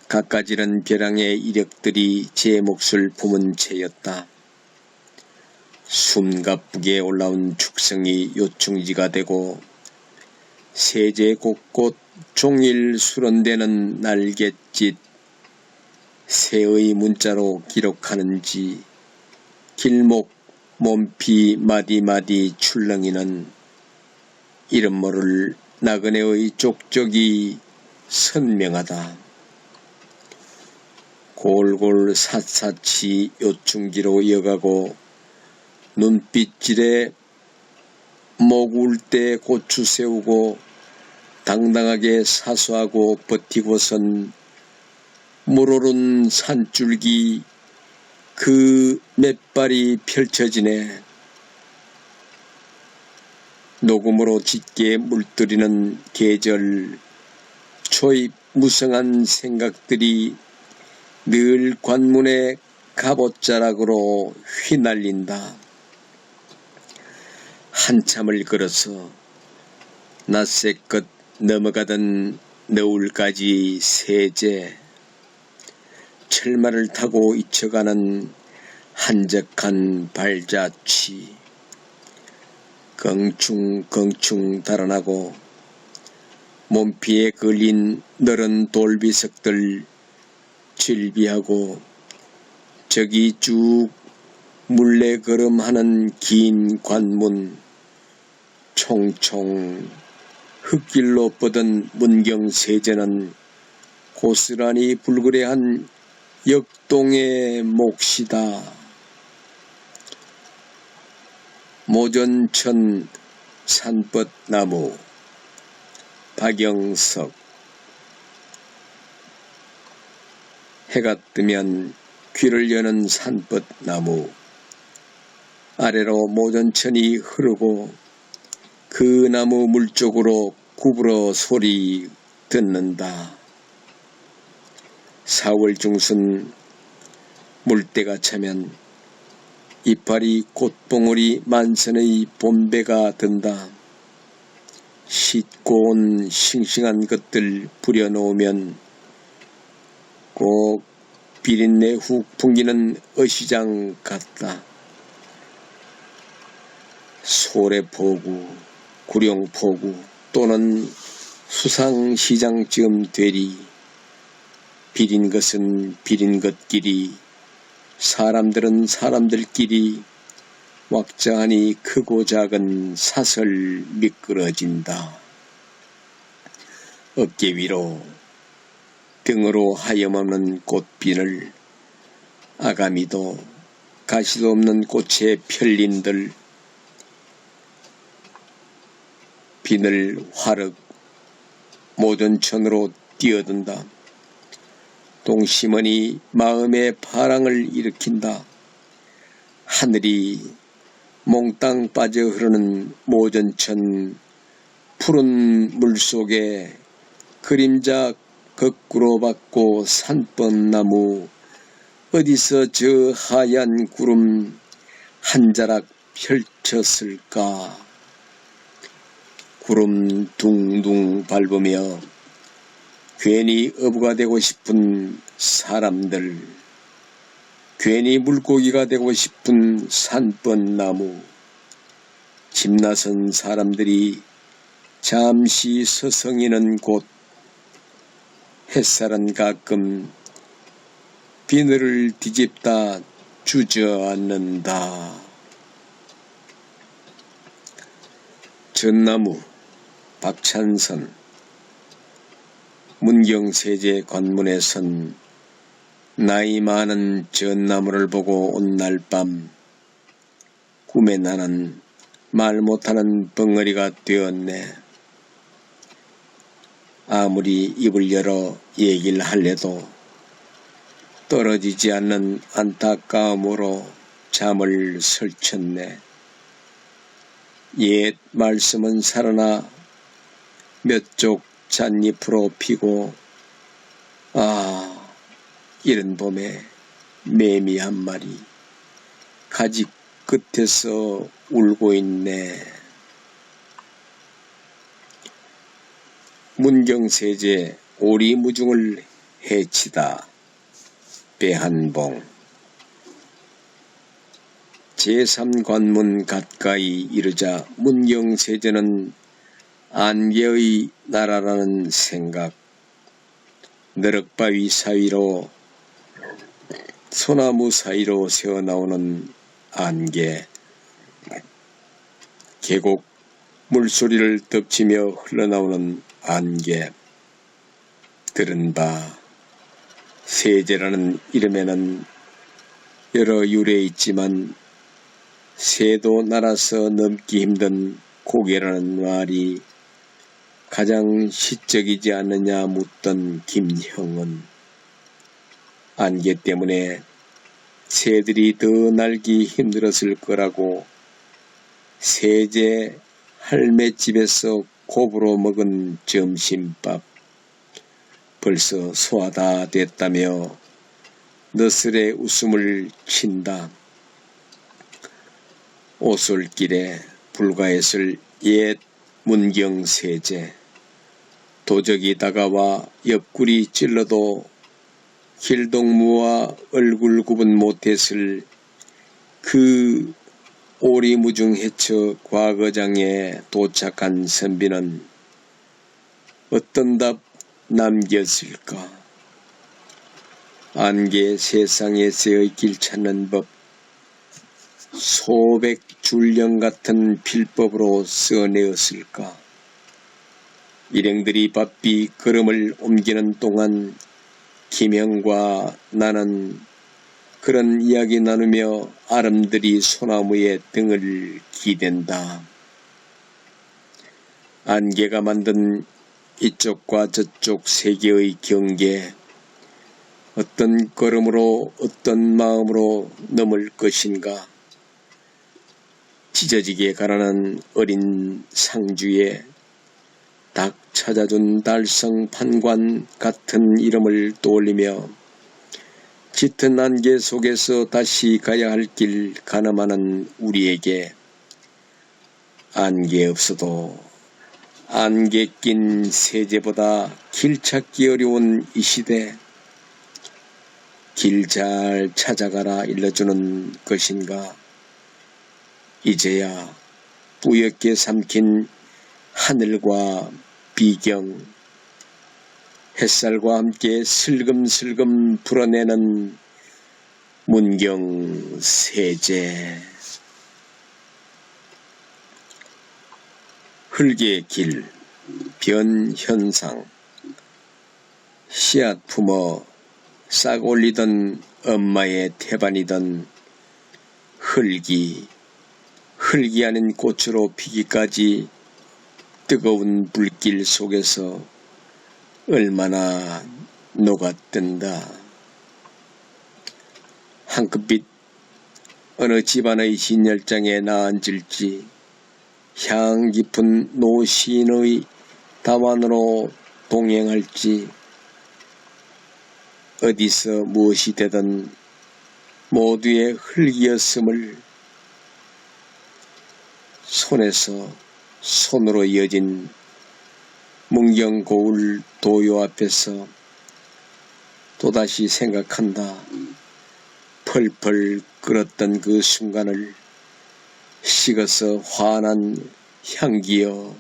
갖가지는 벼랑의 이력들이 제 몫을 품은 채였다. 숨가쁘게 올라온 축성이 요충지가 되고 세제 곳곳 종일 수런대는 날갯짓 새의 문자로 기록하는지 길목 몸피 마디마디 출렁이는 이름 모를 나그네의 족적이 선명하다. 골골 샅샅이 요충지로 이어가고 눈빛질에 목울 때 고추 세우고 당당하게 사수하고 버티고선 물오른 산줄기 그 몇 발이 펼쳐지네. 녹음으로 짙게 물들이는 계절 초입 무성한 생각들이 늘 관문의 갑옷자락으로 휘날린다. 한참을 걸어서 낯새껏 넘어가던 너울까지 세제 철마를 타고 잊혀가는 한적한 발자취 긍충긍충 달아나고 몸피에 걸린 너른 돌비석들 질비하고 저기 쭉 물레걸음하는 긴 관문 총총 흙길로 뻗은 문경세제는 고스란히 불그레한 역동의 몫이다. 모전천 산뻗나무 박영석 해가 뜨면 귀를 여는 산뻗나무 아래로 모전천이 흐르고 그 나무 물쪽으로 구부러 소리 듣는다. 4월 중순 물때가 차면 이파리 꽃봉오리 만선의 봄배가 든다. 씻고 온 싱싱한 것들 부려놓으면 꼭 비린내 훅 풍기는 어시장 같다. 소래포구, 구룡포구 또는 수상시장쯤 되리. 비린 것은 비린 것끼리, 사람들은 사람들끼리 왁자하니 크고 작은 사설 미끄러진다. 어깨 위로 등으로 하염없는 꽃비늘, 아가미도 가시도 없는 꽃의 편린들, 비늘 화륵 모전천으로 뛰어든다. 동심원이 마음의 파랑을 일으킨다. 하늘이 몽땅 빠져 흐르는 모전천 푸른 물속에 그림자 거꾸로 받고 산뻗나무 어디서 저 하얀 구름 한 자락 펼쳤을까. 구름 둥둥 밟으며 괜히 어부가 되고 싶은 사람들, 괜히 물고기가 되고 싶은 산뻗나무, 집 나선 사람들이 잠시 서성이는 곳, 햇살은 가끔 비늘을 뒤집다 주저앉는다. 전나무 박찬선 문경세제 관문에 선 나이 많은 전나무를 보고 온 날 밤 꿈에 나는 말 못하는 벙어리가 되었네. 아무리 입을 열어 얘기를 할래도 떨어지지 않는 안타까움으로 잠을 설쳤네. 옛 말씀은 살아나 몇 쪽 잣잎으로 피고, 이른 봄에 매미 한 마리 가지 끝에서 울고 있네. 문경세제 오리무중을 해치다. 배한봉. 제3관문 가까이 이르자 문경세제는 안개의 나라라는 생각, 너럭바위 사이로 소나무 사이로 새어나오는 안개, 계곡 물소리를 덮치며 흘러나오는 안개, 들은 바 세제라는 이름에는 여러 유래 있지만 새도 날아서 넘기 힘든 고개라는 말이 가장 시적이지 않느냐 묻던 김형은 안개 때문에 새들이 더 날기 힘들었을 거라고 세제 할매집에서 곱으로 먹은 점심밥 벌써 소화 다 됐다며 너스레 웃음을 친다. 오솔길에 불과했을 옛 문경세제, 도적이 다가와 옆구리 찔러도 길동무와 얼굴 구분 못했을 그 오리무중해처 과거장에 도착한 선비는 어떤 답 남겼을까? 안개 세상에서의 길 찾는 법, 소백 줄령 같은 필법으로 써내었을까? 일행들이 바삐 걸음을 옮기는 동안 김형과 나는 그런 이야기 나누며 아름드리 소나무에 등을 기댄다. 안개가 만든 이쪽과 저쪽 세계의 경계, 어떤 걸음으로 어떤 마음으로 넘을 것인가? 찢어지게 가라는 어린 상주에 닭 찾아준 달성 판관 같은 이름을 떠올리며 짙은 안개 속에서 다시 가야 할 길 가늠하는 우리에게 안개 없어도 안개 낀 세제보다 길 찾기 어려운 이 시대, 길 잘 찾아가라 일러주는 것인가? 이제야 뿌옇게 삼킨 하늘과 비경, 햇살과 함께 슬금슬금 불어내는 문경세제. 흙의 길, 변현상. 씨앗 품어 싹 올리던 엄마의 태반이던 흙이 아닌 꽃으로 피기까지 뜨거운 불길 속에서 얼마나 녹아뜬다. 한끗빛 어느 집안의 진열장에 나앉을지 향 깊은 노시인의 답안으로 동행할지 어디서 무엇이 되든 모두의 흙이었음을 손에서 손으로 이어진 문경고울 도요 앞에서 또다시 생각한다. 펄펄 끓었던 그 순간을 식어서 환한 향기여,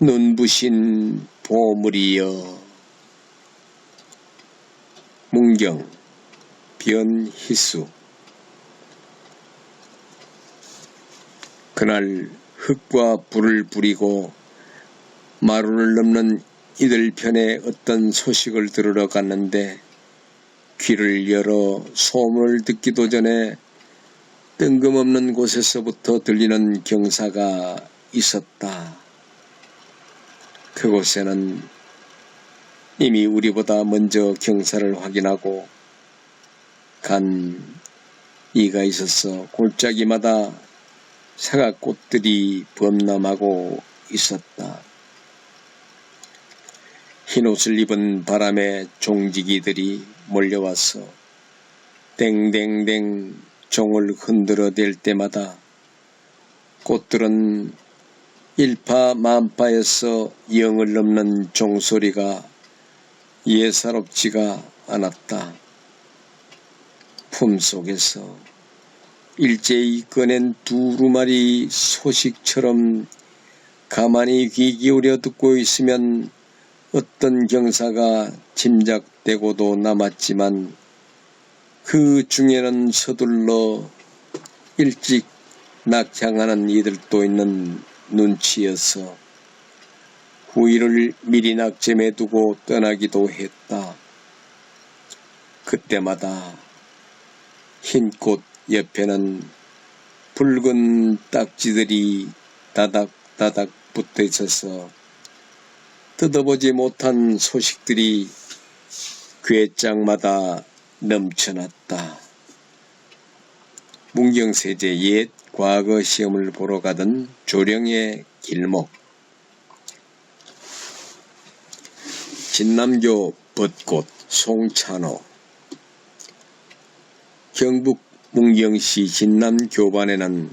눈부신 보물이여. 문경 변희수. 그날 흙과 불을 부리고 마루를 넘는 이들 편에 어떤 소식을 들으러 갔는데 귀를 열어 소문을 듣기도 전에 뜬금없는 곳에서부터 들리는 경사가 있었다. 그곳에는 이미 우리보다 먼저 경사를 확인하고 간 이가 있어서 골짜기마다 사과꽃들이 범람하고 있었다. 흰옷을 입은 바람의 종지기들이 몰려와서 댕댕댕 종을 흔들어댈 때마다 꽃들은 일파만파에서 영을 넘는 종소리가 예사롭지가 않았다. 품속에서 일제히 꺼낸 두루마리 소식처럼 가만히 귀 기울여 듣고 있으면 어떤 경사가 짐작되고도 남았지만 그 중에는 서둘러 일찍 낙향하는 이들도 있는 눈치여서 후일을 미리 낙점해 두고 떠나기도 했다. 그때마다 흰 꽃 옆에는 붉은 딱지들이 다닥다닥 붙어 있어서 뜯어보지 못한 소식들이 궤장마다 넘쳐났다. 문경세제 옛 과거 시험을 보러 가던 조령의 길목. 진남교 벚꽃 송찬호. 경북 문경시 진남교반에는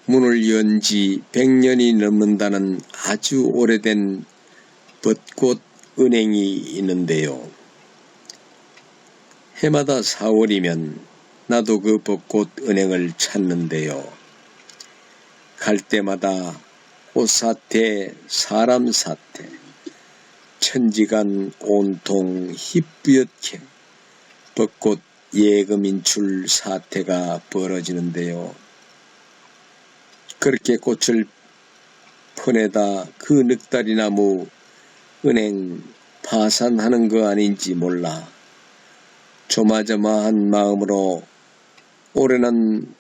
문을 연 지 100년이 넘는다는 아주 오래된 벚꽃 은행이 있는데요. 해마다 4월이면 나도 그 벚꽃 은행을 찾는데요. 갈 때마다 꽃사태, 사람사태, 천지간 온통 희뿌옇게 벚꽃 예금 인출 사태가 벌어지는데요. 그렇게 꽃을 퍼내다 그 늑다리 나무 은행 파산하는 거 아닌지 몰라 조마조마한 마음으로 올해는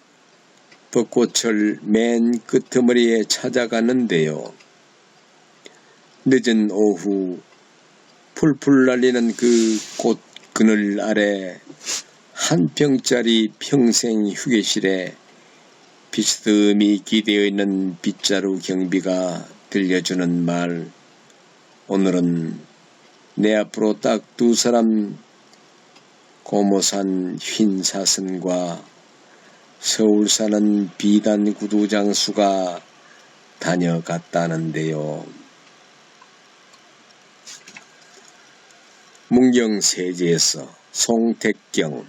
벚꽃을 맨 끄트머리에 찾아갔는데요. 늦은 오후 풀풀 날리는 그 꽃 그늘 아래 한 평짜리 평생 휴게실에 비스듬히 기대어 있는 빗자루 경비가 들려주는 말. 오늘은 내 앞으로 딱 2사람 고모산 흰 사슴과 서울 사는 비단 구두 장수가 다녀갔다는데요. 문경세제에서 송택경.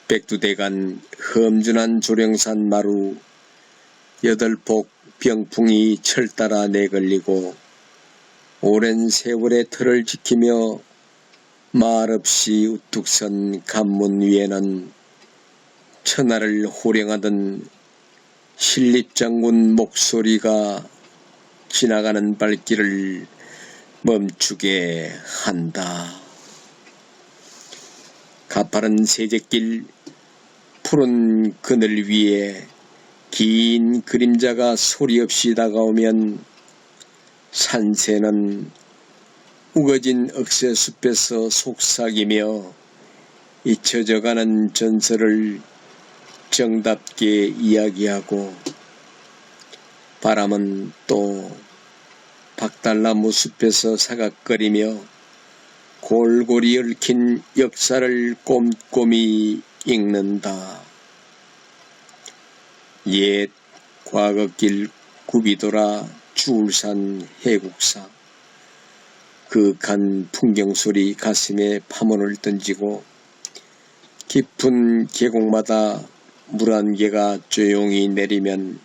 백두대간 험준한 조령산 마루 8폭 병풍이 철따라 내걸리고 오랜 세월의 틀을 지키며 말없이 우뚝 선 간문 위에는 천하를 호령하던 신립장군 목소리가 지나가는 발길을 멈추게 한다. 가파른 세제길 푸른 그늘 위에 긴 그림자가 소리 없이 다가오면 산새는 우거진 억새숲에서 속삭이며 잊혀져가는 전설을 정답게 이야기하고 바람은 또 박달나무 숲에서 사각거리며 골골이 얽힌 역사를 꼼꼼히 읽는다. 옛 과거길 굽이돌아 주울산 해국사. 그윽한 풍경소리 가슴에 파문을 던지고 깊은 계곡마다 물 한 개가 조용히 내리면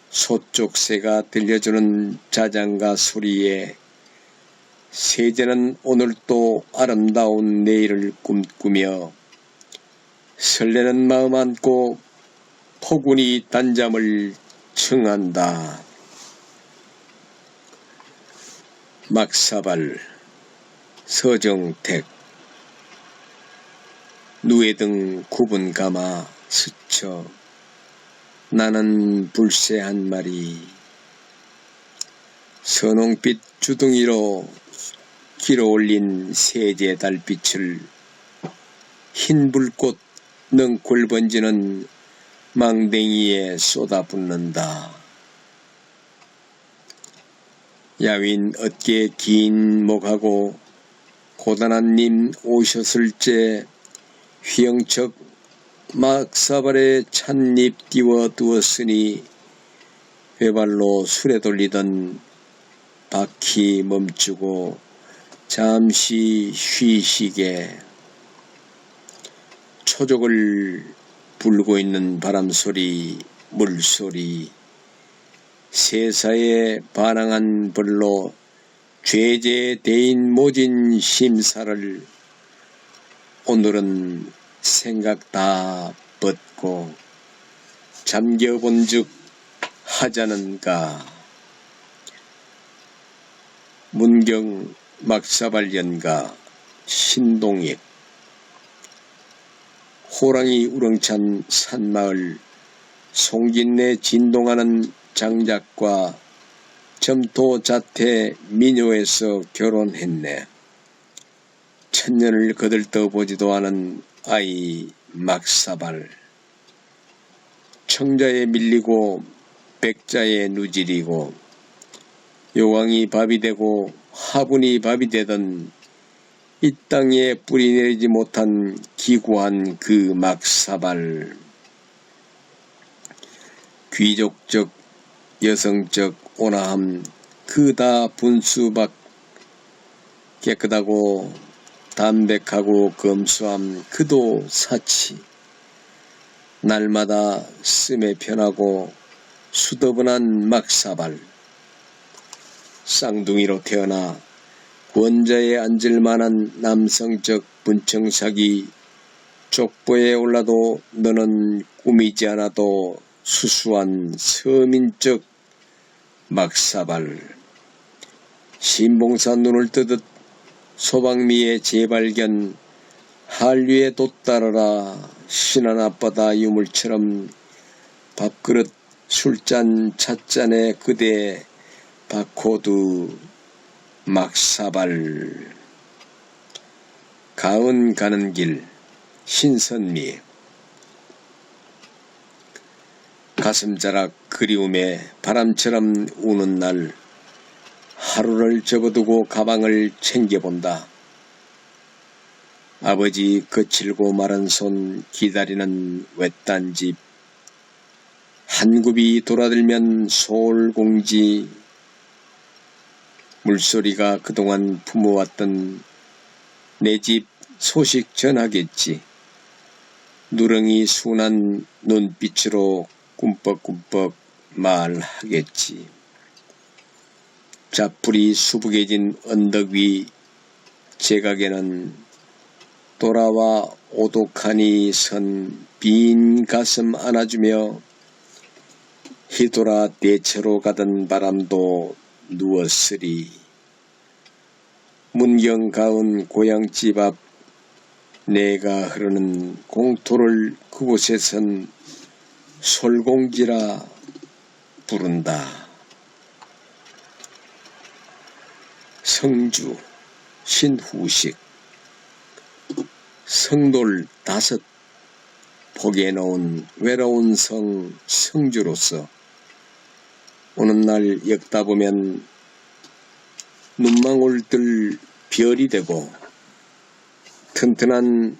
소쪽새가 들려주는 자장가 소리에 세제는 오늘 또 아름다운 내일을 꿈꾸며 설레는 마음 안고 포근히 단잠을 청한다. 막사발 서정택. 누에 등 구분 감아 스쳐 나는 불새 한 마리 선홍빛 주둥이로 길어올린 세제 달빛을 흰 불꽃 능골 번지는 망댕이에 쏟아붓는다. 야윈 어깨 긴 목하고 고단한 님 오셨을 때 휘영척 막사발에 찻잎 띄워 두었으니 회발로 술에 돌리던 바퀴 멈추고 잠시 쉬시게 초족을 불고 있는 바람소리 물소리 세사에 반항한 벌로 죄제 대인 모진 심사를 오늘은 생각 다 뻗고 잠겨본즉 하자는가. 문경 막사발연가 신동익. 호랑이 우렁찬 산마을 송진내 진동하는 장작과 점토 자태 미녀에서 결혼했네. 천년을 거들떠 보지도 않은 아이 막사발. 청자에 밀리고 백자에 누질이고 요강이 밥이 되고 화분이 밥이 되던 이 땅에 뿌리 내리지 못한 기구한 그 막사발. 귀족적 여성적 온화함 그 다 분수박 깨끗하고 담백하고 검소함 그도 사치. 날마다 씀에 편하고 수더분한 막사발. 쌍둥이로 태어나 권자에 앉을 만한 남성적 분청삭이 족보에 올라도 너는 꾸미지 않아도 수수한 서민적 막사발. 신봉사 눈을 뜨듯 소방미의 재발견 한류에 돛따르라 신한 앞바다 유물처럼 밥그릇 술잔 찻잔에 그대 바코드 막사발. 가은 가는 길 신선미. 가슴자락 그리움에 바람처럼 우는 날 하루를 접어두고 가방을 챙겨본다. 아버지 거칠고 마른 손 기다리는 외딴 집. 한 굽이 돌아들면 소울공지. 물소리가 그동안 품어왔던 내 집 소식 전하겠지. 누렁이 순한 눈빛으로 꿈뻑꿈뻑 말하겠지. 잡풀이 수북해진 언덕 위 제각에는 돌아와 오독하니 선 빈 가슴 안아주며 히돌아 대처로 가던 바람도 누웠으리. 문경 가운 고향집 앞 내가 흐르는 공토를 그곳에선 솔공지라 부른다. 성주 신후식. 성돌 5 포기해 놓은 외로운 성 성주로서 오는 날 엮다 보면 눈망울들 별이 되고 튼튼한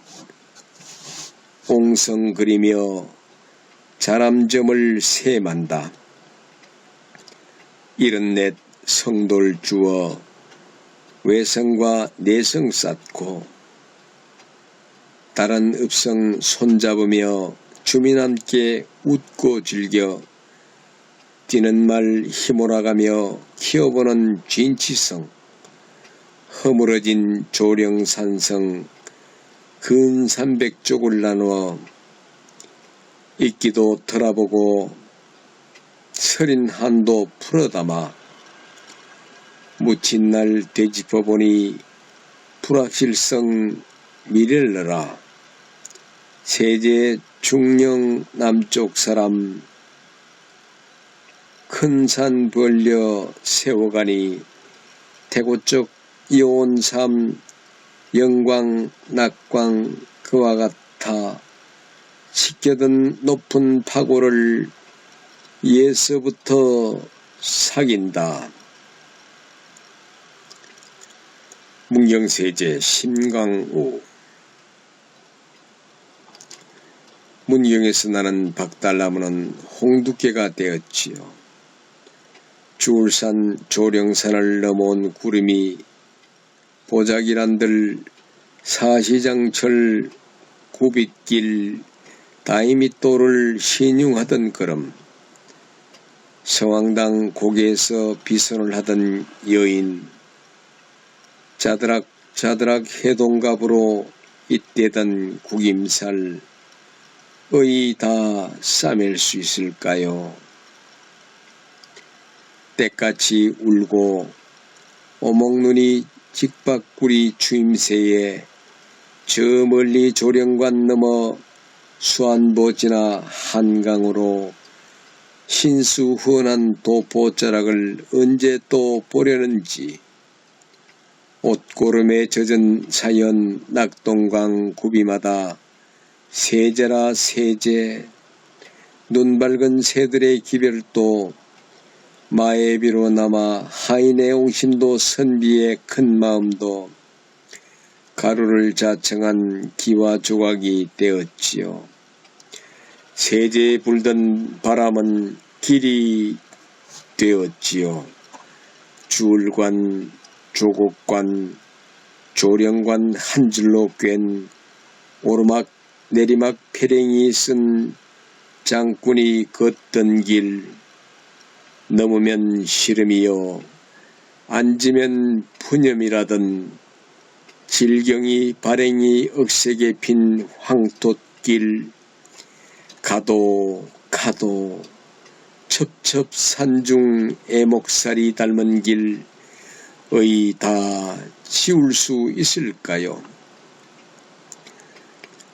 옹성 그리며 자람점을 세만다. 74 성돌 주어 외성과 내성 쌓고 다른 읍성 손잡으며 주민 함께 웃고 즐겨 뛰는 말 힘몰아가며 키워보는 진치성. 허물어진 조령산성 근 300쪽을 나누어 이끼도 털어보고 서린 한도 풀어담아 묻힌 날 되짚어보니 불확실성 미렐러라. 세제 중령 남쪽 사람 큰 산 벌려 세워가니 태고 쪽 이온삼 영광 낙광 그와 같아 지켜든 높은 파고를 예서부터 사귄다. 문경세제 심광우. 문경에서 나는 박달나무는 홍두깨가 되었지요. 주울산 조령산을 넘어온 구름이 보자기란들 사시장철 구빗길 다이미또를 신용하던 걸음, 성황당 고개에서 비선을 하던 여인, 자드락 해동갑으로 잇대던 구김살 의이 다 싸맬 수 있을까요? 때같이 울고 오목눈이 직박구리 추임새에 저 멀리 조령관 넘어 수안보 지나 한강으로 신수훈한 도포자락을 언제 또 보려는지 옷고름에 젖은 사연 낙동강 구비마다 세제라 세제, 눈 밝은 새들의 기별도 마애비로 남아 하인의 옹심도 선비의 큰 마음도 가루를 자청한 기와 조각이 되었지요. 세제에 불던 바람은 길이 되었지요. 주울관, 조곡관, 조령관 한 줄로 꿰은 오르막 내리막 페랭이 쓴 장군이 걷던 길, 넘으면 시름이요 앉으면 푸념이라던 질경이 발행이 억색에 핀 황토길, 가도 첩첩산중 애목살이 닮은 길 의 다 지울 수 있을까요?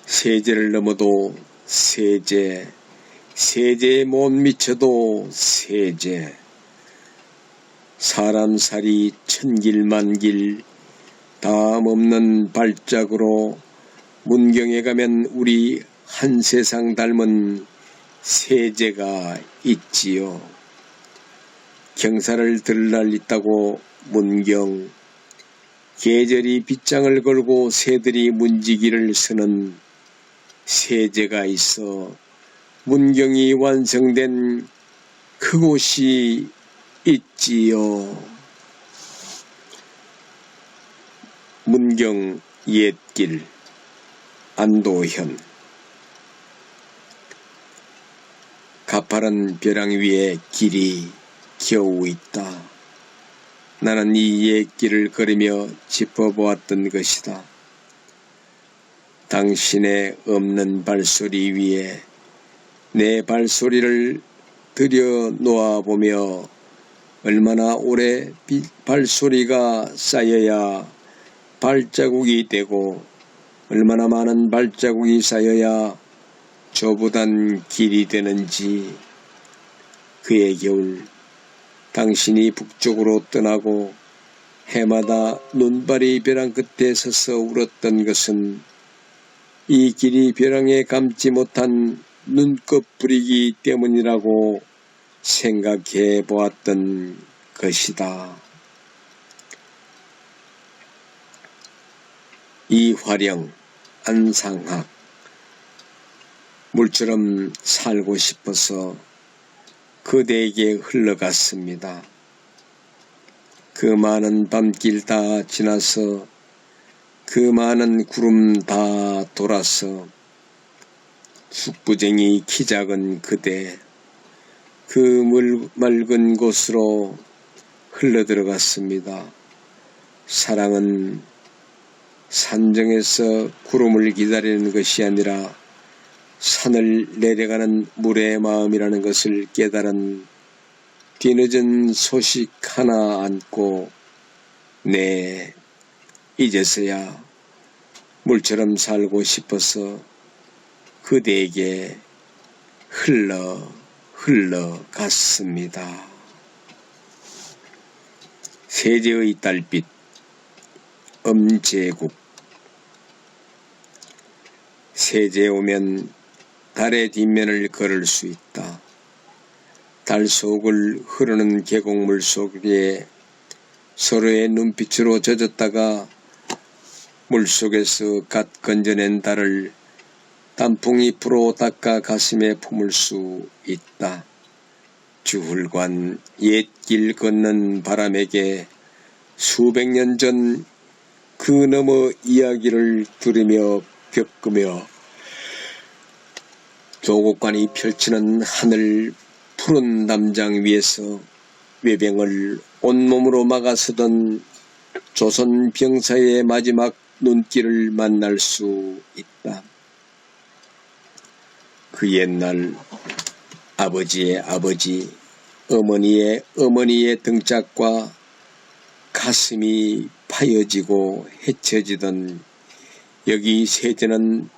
세제를 넘어도 세제, 세제에 못 미쳐도 세제, 사람살이 천길만길 다음 없는 발작으로 문경에 가면 우리 한 세상 닮은 세제가 있지요. 경사를 들날 있다고 문경, 계절이 빗장을 걸고 새들이 문지기를 서는 세제가 있어 문경이 완성된 그곳이 있지요. 문경 옛길 안도현. 가파른 벼랑 위에 길이 겨우 있다. 나는 이 옛길을 걸으며 짚어보았던 것이다. 당신의 없는 발소리 위에 내 발소리를 들여놓아보며 얼마나 오래 발소리가 쌓여야 발자국이 되고 얼마나 많은 발자국이 쌓여야 좁으단 길이 되는지. 그의 겨울 당신이 북쪽으로 떠나고 해마다 눈발이 벼랑 끝에 서서 울었던 것은 이 길이 벼랑에 감지 못한 눈꺼 뿌리기 때문이라고 생각해 보았던 것이다. 이화령, 안상학. 물처럼 살고 싶어서 그대에게 흘러갔습니다. 그 많은 밤길 다 지나서 그 많은 구름 다 돌아서 숙부쟁이 키 작은 그대, 그 맑은 곳으로 흘러들어갔습니다. 사랑은 산정에서 구름을 기다리는 것이 아니라 산을 내려가는 물의 마음이라는 것을 깨달은 뒤늦은 소식 하나 안고 네, 이제서야 물처럼 살고 싶어서 그대에게 흘러갔습니다. 세제의 달빛 엄제국. 세제 오면 달의 뒷면을 걸을 수 있다. 달 속을 흐르는 계곡물 속에 서로의 눈빛으로 젖었다가 물속에서 갓 건져낸 달을 단풍잎으로 닦아 가슴에 품을 수 있다. 주훌관 옛길 걷는 바람에게 수백 년 전 그 너머 이야기를 들으며 겪으며 조국관이 펼치는 하늘 푸른 담장 위에서 외병을 온몸으로 막아서던 조선 병사의 마지막 눈길을 만날 수 있다. 그 옛날 아버지의 아버지, 어머니의 어머니의 등짝과 가슴이 파여지고 헤쳐지던 여기 세제는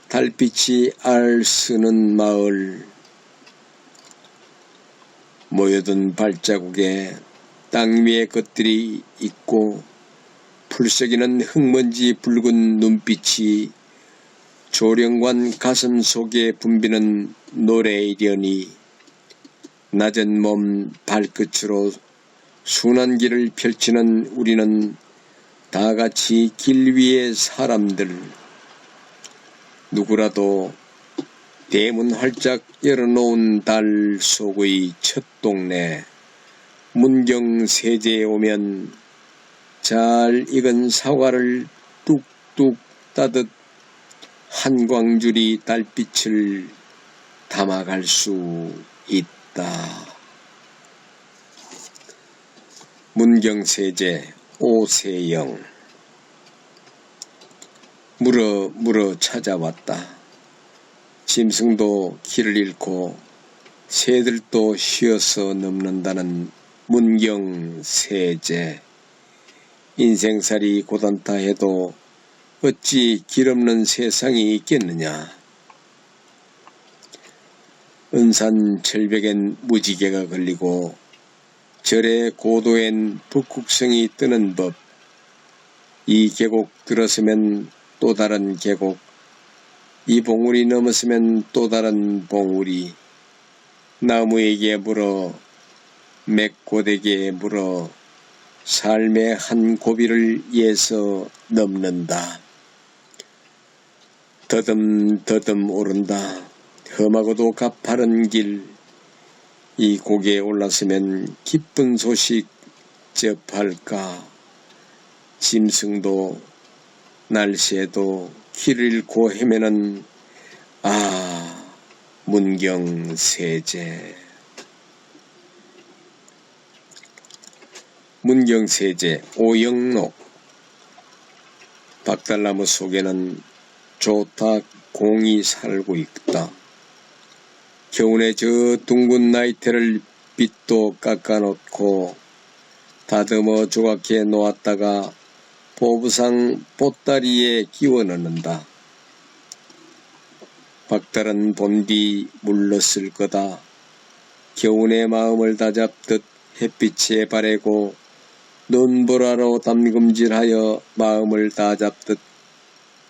달빛이 알쓰는 마을. 모여든 발자국에 땅 위에 것들이 있고 풀썩이는 흙먼지 붉은 눈빛이 조령관 가슴 속에 붐비는 노래이려니 낮은 몸 발끝으로 순한 길을 펼치는 우리는 다같이 길 위의 사람들. 누구라도 대문 활짝 열어놓은 달 속의 첫 동네 문경세제에 오면 잘 익은 사과를 뚝뚝 따듯 한광줄이 달빛을 담아갈 수 있다. 문경세제 오세영. 물어 찾아왔다. 짐승도 길을 잃고 새들도 쉬어서 넘는다는 문경세제. 인생살이 고단타 해도 어찌 길 없는 세상이 있겠느냐. 은산 절벽엔 무지개가 걸리고 절의 고도엔 북극성이 뜨는 법. 이 계곡 들어서면 또 다른 계곡, 이 봉우리 넘어서면 또 다른 봉우리. 나무에게 물어 맥고데기에 물어 삶의 한 고비를 예서 넘는다. 더듬더듬 오른다. 험하고도 가파른 길. 이 고개에 올랐으면 기쁜 소식 접할까. 짐승도 날새도 길을 잃고 헤매는 문경세제. 문경세제 오영록. 박달나무 속에는 조탁공이 살고 있다. 겨우내 저 둥근 나이테를 빛도 깎아놓고 다듬어 조각해 놓았다가 보부상 보따리에 끼워 넣는다. 박달은 봄뒤 물렀을 거다. 겨우내 마음을 다잡듯 햇빛에 바래고 눈보라로 담금질하여 마음을 다잡듯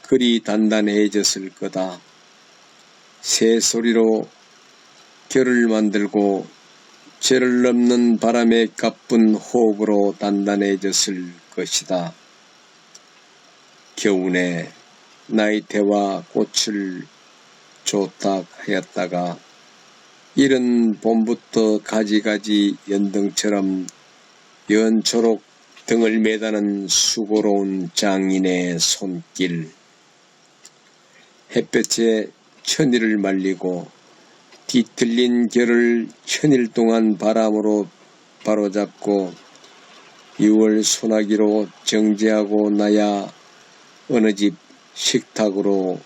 그리 단단해졌을 거다. 새소리로 결을 만들고 죄를 넘는 바람의 가쁜 호흡으로 단단해졌을 것이다. 겨우내 나이테와 꽃을 조탁하였다가 이른 봄부터 가지가지 연등처럼 연초록 등을 매다는 수고로운 장인의 손길. 햇볕에 천일을 말리고 뒤틀린 결을 천일 동안 바람으로 바로잡고 6월 소나기로 정제하고 나야 어느 집 식탁으로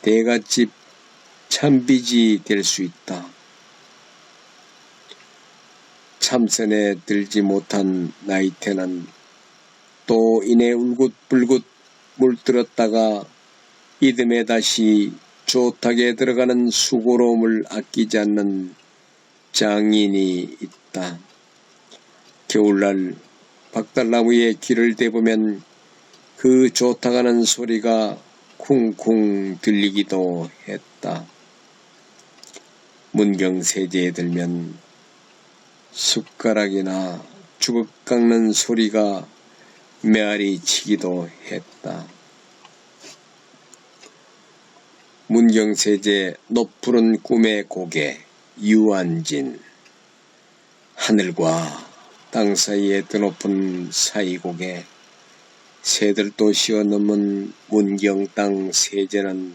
대갓집 참빚이 될 수 있다. 참선에 들지 못한 나이테는 또 이내 울긋불긋 물들었다가 이듬해 다시 조탁에 들어가는 수고로움을 아끼지 않는 장인이 있다. 겨울날 박달나무에 귀를 대보면 그 조탁하는 소리가 쿵쿵 들리기도 했다. 문경세제에 들면 숟가락이나 주걱 깎는 소리가 메아리 치기도 했다. 문경세제 높푸른 꿈의 고개 유한진. 하늘과 땅 사이에 드높은 사이고개 새들도 쉬어넘은 문경 땅 세제는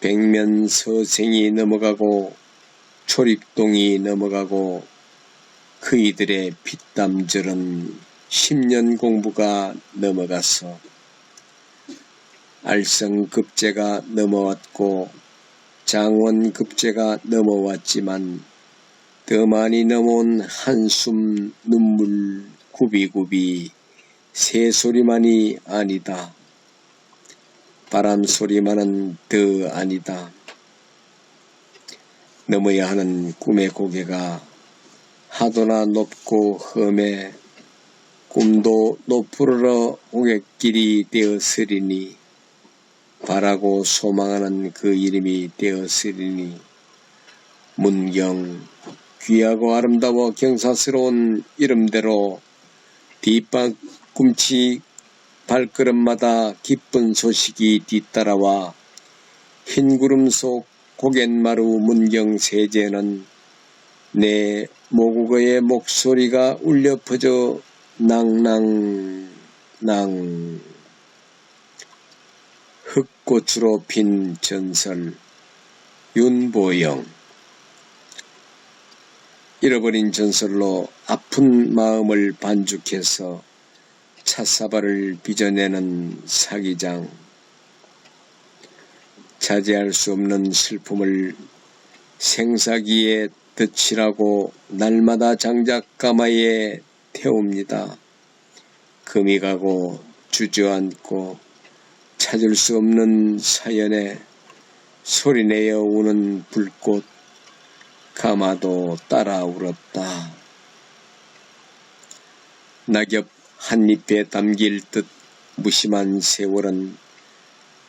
백면서생이 넘어가고 초립동이 넘어가고 그이들의 피땀절은 10년 공부가 넘어가서 알성급제가 넘어왔고 장원급제가 넘어왔지만 더 많이 넘어온 한숨 눈물 구비구비 새소리만이 아니다. 바람소리만은 더 아니다. 넘어야 하는 꿈의 고개가 하도나 높고 험해 꿈도 높으러 오갯길이 되었으리니 바라고 소망하는 그 이름이 되었으리니 문경 귀하고 아름다워 경사스러운 이름대로 뒷방꿈치 발걸음마다 기쁜 소식이 뒤따라와 흰구름 속 고갯마루 문경세제는 내 모국어의 목소리가 울려 퍼져 낭낭낭 흙꽃으로 핀 전설. 윤보영. 잃어버린 전설로 아픈 마음을 반죽해서 찻사발을 빚어내는 사기장. 자제할 수 없는 슬픔을 생사기에 덧칠하고 날마다 장작 가마에 태웁니다. 금이 가고 주저앉고 찾을 수 없는 사연에 소리내어 우는 불꽃. 가마도 따라 울었다. 낙엽 한 잎에 담길 듯 무심한 세월은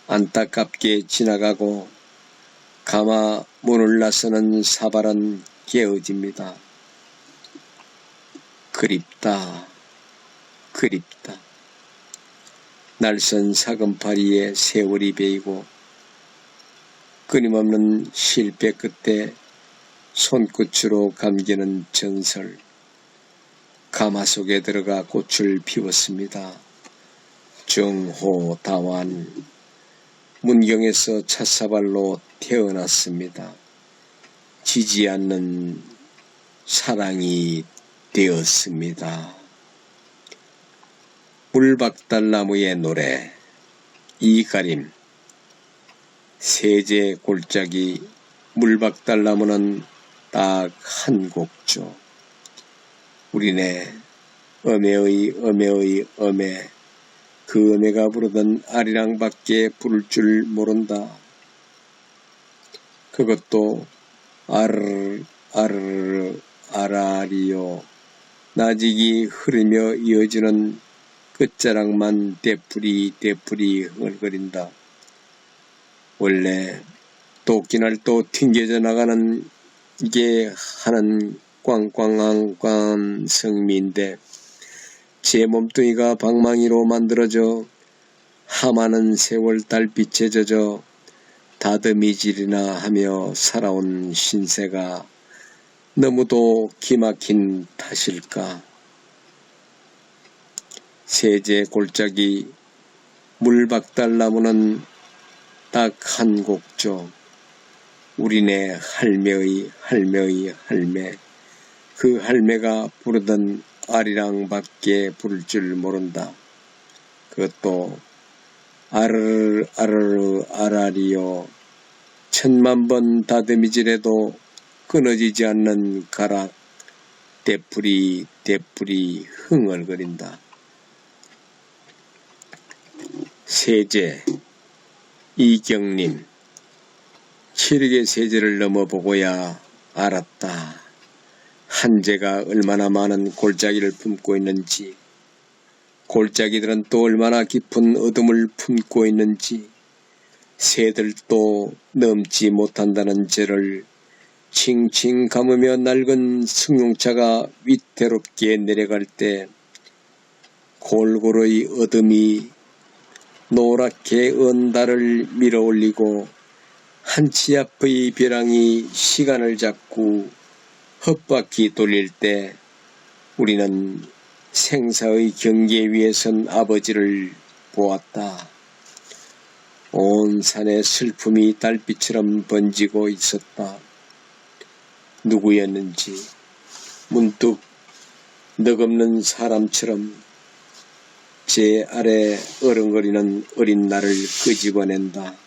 안타깝게 지나가고 가마 문을 나서는 사발은 깨어집니다. 그립다. 그립다. 날선 사금파리에 세월이 베이고 끊임없는 실패 끝에 손끝으로 감기는 전설. 가마 속에 들어가 꽃을 피웠습니다. 정호다완. 문경에서 찻사발로 태어났습니다. 지지 않는 사랑이 되었습니다. 물박달나무의 노래. 이가림. 세제 골짜기 물박달나무는 딱 한 곡조. 우리네 어매의 어매 그 어매가 부르던 아리랑밖에 부를 줄 모른다. 그것도 아르르 아라리요. 나직이 흐르며 이어지는 끝자락만 대풀이 흥얼거린다. 원래 도끼날 또 튕겨져 나가는 이게 하는 꽝꽝한 성미인데 제 몸뚱이가 방망이로 만들어져 하마는 세월 달빛에 젖어 다듬이질이나 하며 살아온 신세가 너무도 기막힌 탓일까. 세제 골짜기 물박달나무는 딱 한 곡조. 우리네 할매의 할매. 그 할매가 부르던 아리랑밖에 부를 줄 모른다. 그것도 아르르 아라리요. 10,000번 다듬이질해도 끊어지지 않는 가락. 대풀이 흥얼거린다. 세제. 이경림. 칠흑의 세제를 넘어보고야 알았다. 한재가 얼마나 많은 골짜기를 품고 있는지, 골짜기들은 또 얼마나 깊은 어둠을 품고 있는지, 새들도 넘지 못한다는 죄를 칭칭 감으며 낡은 승용차가 위태롭게 내려갈 때 골고루의 어둠이 노랗게 언달을 밀어올리고 한치 앞의 벼랑이 시간을 잡고 헛바퀴 돌릴 때 우리는 생사의 경계 위에 선 아버지를 보았다. 온 산에 슬픔이 달빛처럼 번지고 있었다. 누구였는지 문득 넋없는 사람처럼 제 아래 어른거리는 어린 나를 끄집어낸다.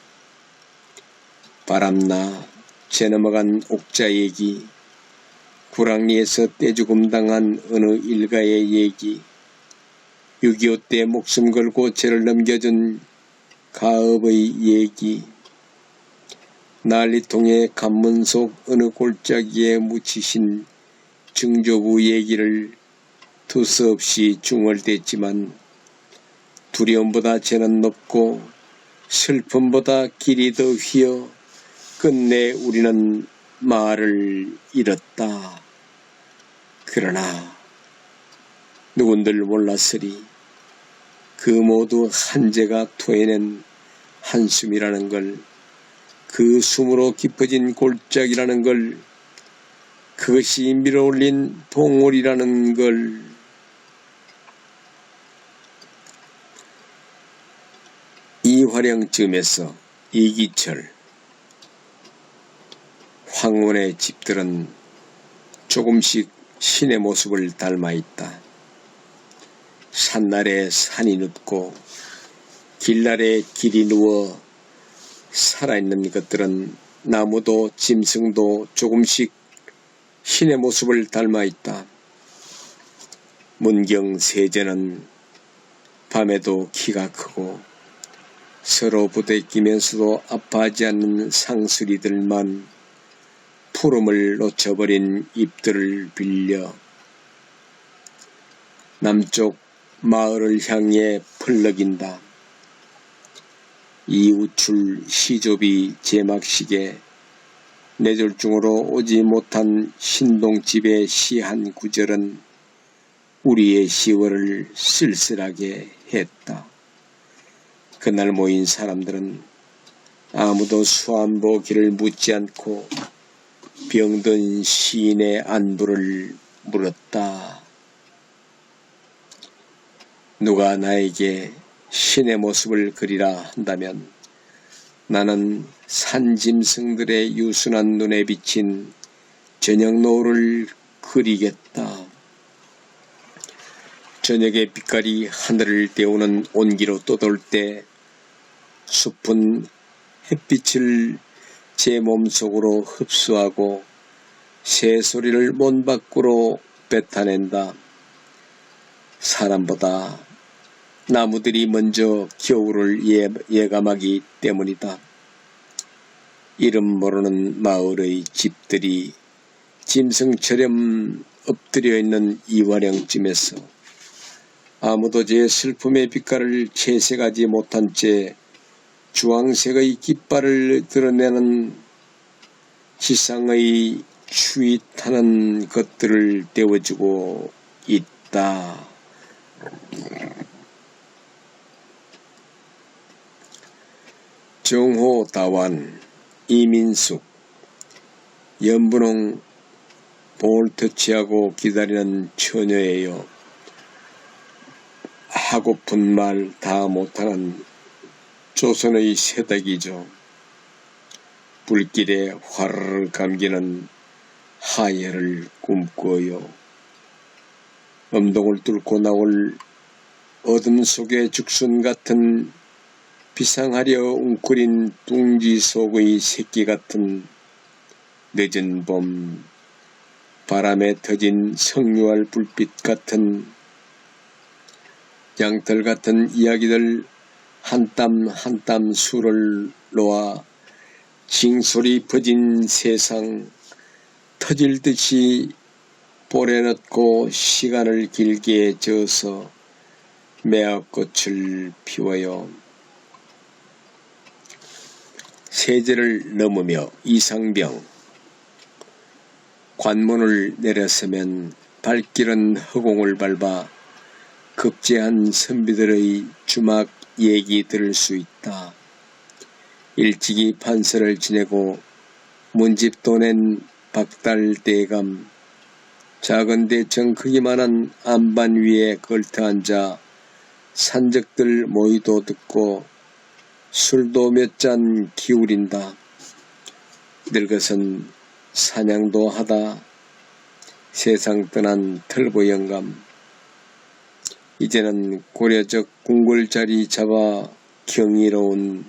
바람나 제 넘어간 옥자 얘기, 구랑리에서 떼죽음 당한 어느 일가의 얘기, 6.25 때 목숨 걸고 죄를 넘겨준 가업의 얘기, 난리통의 관문 속 어느 골짜기에 묻히신 증조부 얘기를 두서없이 중얼댔지만 두려움보다 죄는 높고 슬픔보다 길이 더 휘어 끝내 우리는 말을 잃었다. 그러나 누군들 몰랐으리 그 모두 한재가 토해낸 한숨이라는 걸, 그 숨으로 깊어진 골짜기라는 걸, 그것이 밀어올린 봉우리라는 걸. 이화령쯤에서 이기철, 황혼의 집들은 조금씩 신의 모습을 닮아 있다. 산날에 산이 눕고 길날에 길이 누워 살아있는 것들은 나무도 짐승도 조금씩 신의 모습을 닮아 있다. 문경세제는 밤에도 키가 크고 서로 부대끼면서도 아파하지 않는 상수리들만 푸름을 놓쳐버린 잎들을 빌려 남쪽 마을을 향해 펄럭인다. 이우출 시조비 제막식에 뇌졸중으로 오지 못한 신동집의 시 한 구절은 우리의 10월을 쓸쓸하게 했다. 그날 모인 사람들은 아무도 수안보기를 묻지 않고 병든 시인의 안부를 물었다. 누가 나에게 신의 모습을 그리라 한다면 나는 산짐승들의 유순한 눈에 비친 저녁 노을을 그리겠다. 저녁의 빛깔이 하늘을 데우는 온기로 떠돌 때 숲은 햇빛을 제 몸속으로 흡수하고 새소리를 문 밖으로 뱉어낸다. 사람보다 나무들이 먼저 겨울을 예감하기 때문이다. 이름 모르는 마을의 집들이 짐승처럼 엎드려 있는 이화령쯤에서 아무도 제 슬픔의 빛깔을 채색하지 못한 채 주황색의 깃발을 드러내는 지상의 추위 타는 것들을 떼어주고 있다. 정호다완, 이민숙, 연분홍 볼터치하고 기다리는 처녀예요. 하고픈 말 다 못하는 조선의 새댁이죠. 불길에 화르르 감기는 하예를 꿈꿔요. 엄동을 뚫고 나올 어둠 속의 죽순 같은 비상하려 웅크린 둥지 속의 새끼 같은 늦은 봄 바람에 터진 성유할 불빛 같은 양털 같은 이야기들 한 땀 한 땀 술을 놓아 징소리 퍼진 세상 터질 듯이 볼에 넣고 시간을 길게 저어서 매화꽃을 피워요. 세제를 넘으며 이상병 관문을 내려서면 발길은 허공을 밟아 급제한 선비들의 주막 얘기 들을 수 있다. 일찍이 판서를 지내고 문집도 낸 박달대감 작은 대청 크기만한 안반 위에 걸터앉아 산적들 모의도 듣고 술도 몇 잔 기울인다. 늙어선 사냥도 하다. 세상 떠난 털보 영감 이제는 고려적 궁궐자리 잡아 경이로운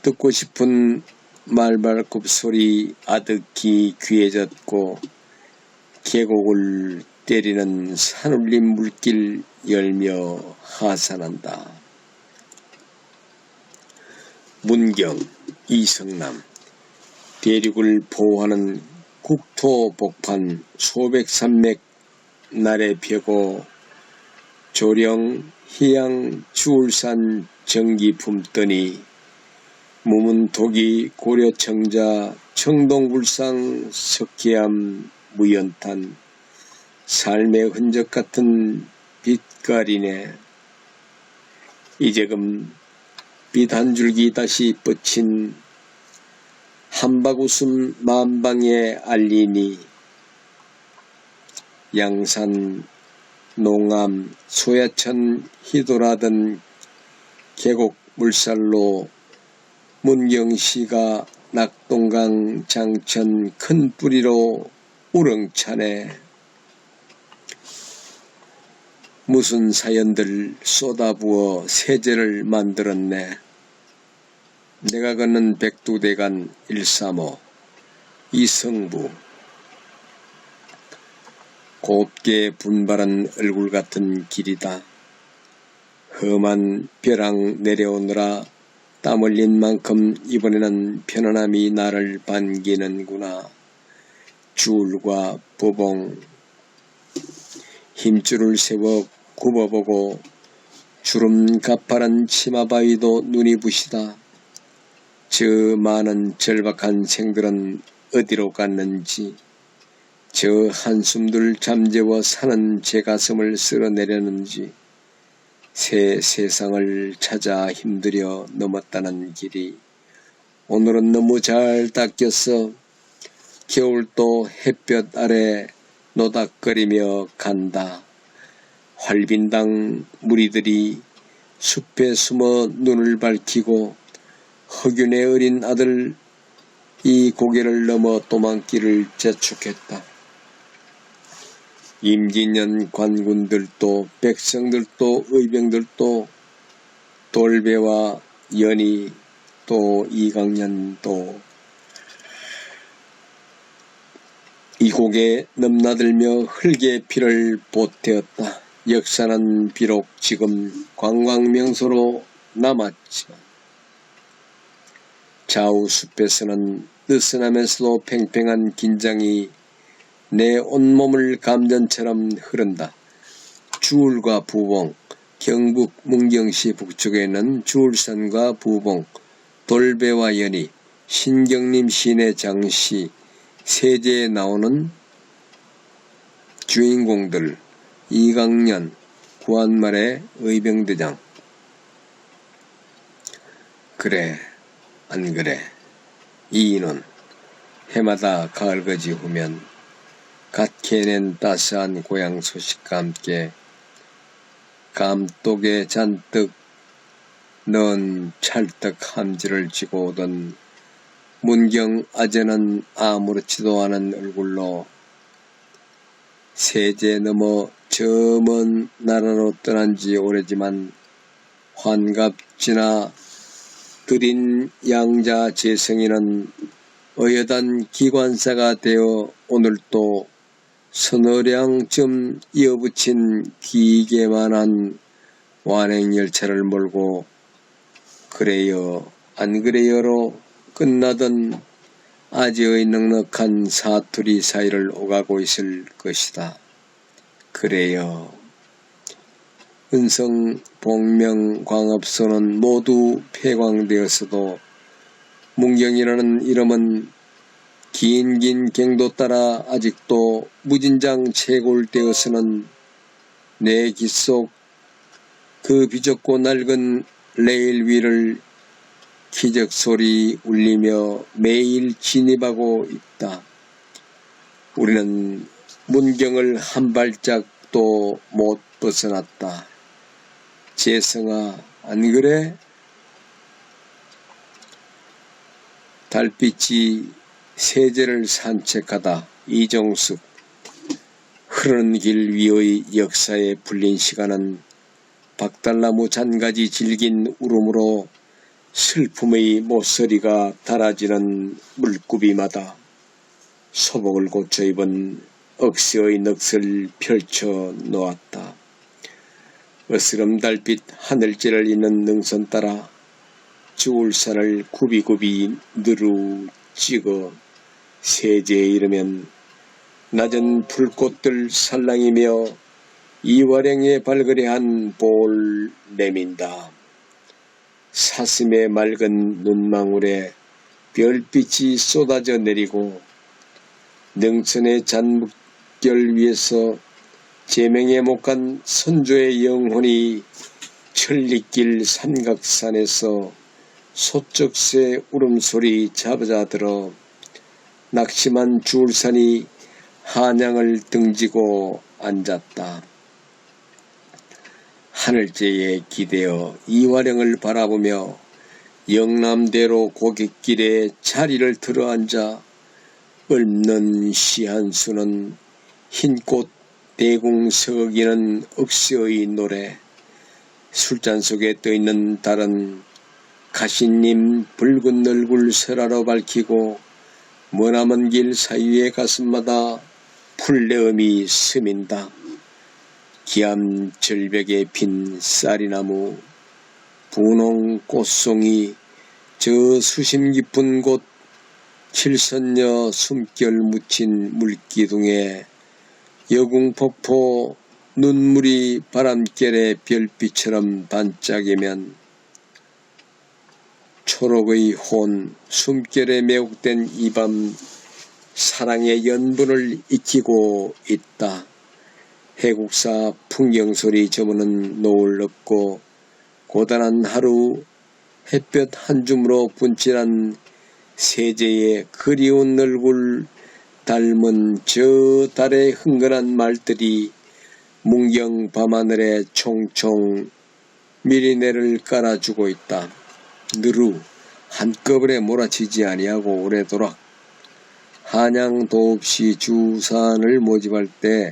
듣고 싶은 말발굽 소리 아득히 귀해졌고 계곡을 때리는 산울림 물길 열며 하산한다. 문경 이성남 대륙을 보호하는 국토복판 소백산맥 날에 펴고 조령 희양 주울산 정기 품더니 무문토기 고려청자 청동굴상 석회암 무연탄 삶의 흔적 같은 빛깔이네. 이제금 빛 한 줄기 다시 뻗친 한박웃음 만방에 알리니 양산 농암 소야천 희돌하던 계곡 물살로 문경시가 낙동강 장천 큰 뿌리로 우렁차네. 무슨 사연들 쏟아부어 세제를 만들었네. 내가 걷는 백두대간 135 이성부 곱게 분발한 얼굴 같은 길이다. 험한 벼랑 내려오느라 땀 흘린 만큼 이번에는 편안함이 나를 반기는구나. 주울과 부봉 힘줄을 세워 굽어보고 주름 가파른 치마바위도 눈이 부시다. 저 많은 절박한 생들은 어디로 갔는지 저 한숨들 잠재워 사는 제 가슴을 쓸어내려는지 새 세상을 찾아 힘들여 넘었다는 길이 오늘은 너무 잘 닦였어. 겨울도 햇볕 아래 노닥거리며 간다. 활빈당 무리들이 숲에 숨어 눈을 밝히고 허균의 어린 아들 이 고개를 넘어 도망길을 재촉했다. 임진년 관군들도 백성들도 의병들도 돌배와 연희 또 이강년도 이 곡에 넘나들며 흙의 피를 보태었다. 역사는 비록 지금 관광명소로 남았지만 좌우 숲에서는 느슨하면서도 팽팽한 긴장이 내 온몸을 감전처럼 흐른다. 주울과 부봉, 경북 문경시 북쪽에는 주울산과 부봉, 돌배와 연희, 신경림 시내 장시, 세제에 나오는 주인공들, 이강년, 구한말의 의병대장. 그래, 안 그래. 이인원, 해마다 가을거지 후면 갓 캐낸 따스한 고향 소식과 함께 감독에 잔뜩 넣은 찰떡 함지를 쥐고 오던 문경 아재는 아무렇지도 않은 얼굴로 세제 넘어 저 먼 나라로 떠난 지 오래지만 환갑지나 들인 양자 재성이는 어여단 기관사가 되어 오늘도 서너량쯤 이어붙인 기게만한 완행열차를 몰고 그래요 안 그래요로 끝나던 아재의 넉넉한 사투리 사이를 오가고 있을 것이다. 그래요. 은성, 복명, 광업소는 모두 폐광되었어도 문경이라는 이름은 긴 경도 따라 아직도 무진장 채굴되어서는 내 귓속 그 비좁고 낡은 레일 위를 기적소리 울리며 매일 진입하고 있다. 우리는 문경을 한 발짝도 못 벗어났다. 재성아, 안 그래? 달빛이 세제를 산책하다. 이종숙. 흐르는 길 위의 역사에 불린 시간은 박달나무 잔가지 질긴 울음으로 슬픔의 모서리가 달아지는 물구비마다 소복을 고쳐 입은 억새의 넋을 펼쳐 놓았다. 어스름 달빛 하늘재를 잇는 능선 따라 주울산을 굽이굽이 느루 찍어 세제에 이르면 낮은 풀꽃들 살랑이며 이화령의 발그레한 볼 내민다. 사슴의 맑은 눈망울에 별빛이 쏟아져 내리고 능선의 잔묵결 위에서 제명에 못 간 선조의 영혼이 천리길 삼각산에서 소쩍새 울음소리 잡아들어 낙심한 주울산이 한양을 등지고 앉았다. 하늘재에 기대어 이화령을 바라보며 영남대로 고갯길에 자리를 들어앉아 읊는 시 한 수는 흰꽃 대궁 서기는 억새의 노래, 술잔 속에 떠있는 달은 가시님 붉은 얼굴 설화로 밝히고 머나먼 길 사이의 가슴마다 풀내음이 스민다. 기암 절벽에 핀 쌀이나무, 분홍 꽃송이, 저 수심 깊은 곳 칠선녀 숨결 묻힌 물기둥에 여궁폭포 눈물이 바람결에 별빛처럼 반짝이면 초록의 혼 숨결에 매혹된 이 밤 사랑의 연분을 익히고 있다. 해국사 풍경소리 저무는 노을 없고 고단한 하루 햇볕 한 줌으로 분칠한 세제의 그리운 얼굴 닮은 저 달의 흥건한 말들이 문경 밤하늘에 총총 미리내를 깔아주고 있다. 느루 한꺼번에 몰아치지 아니하고 오래도록 한양도 없이 주산을 모집할 때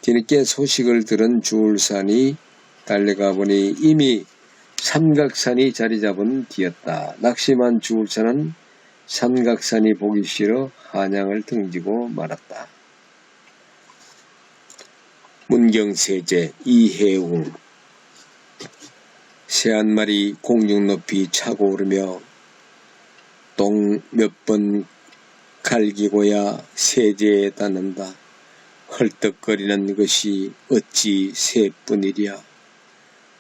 뒤늦게 소식을 들은 주울산이 달려가 보니 이미 삼각산이 자리 잡은 뒤였다. 낙심한 주울산은 삼각산이 보기 싫어 한양을 등지고 말았다. 문경세제 이해웅. 새 한 마리 공중 높이 차고 오르며 똥 몇 번 갈기고야 세제에 닿는다. 헐떡거리는 것이 어찌 새뿐이랴.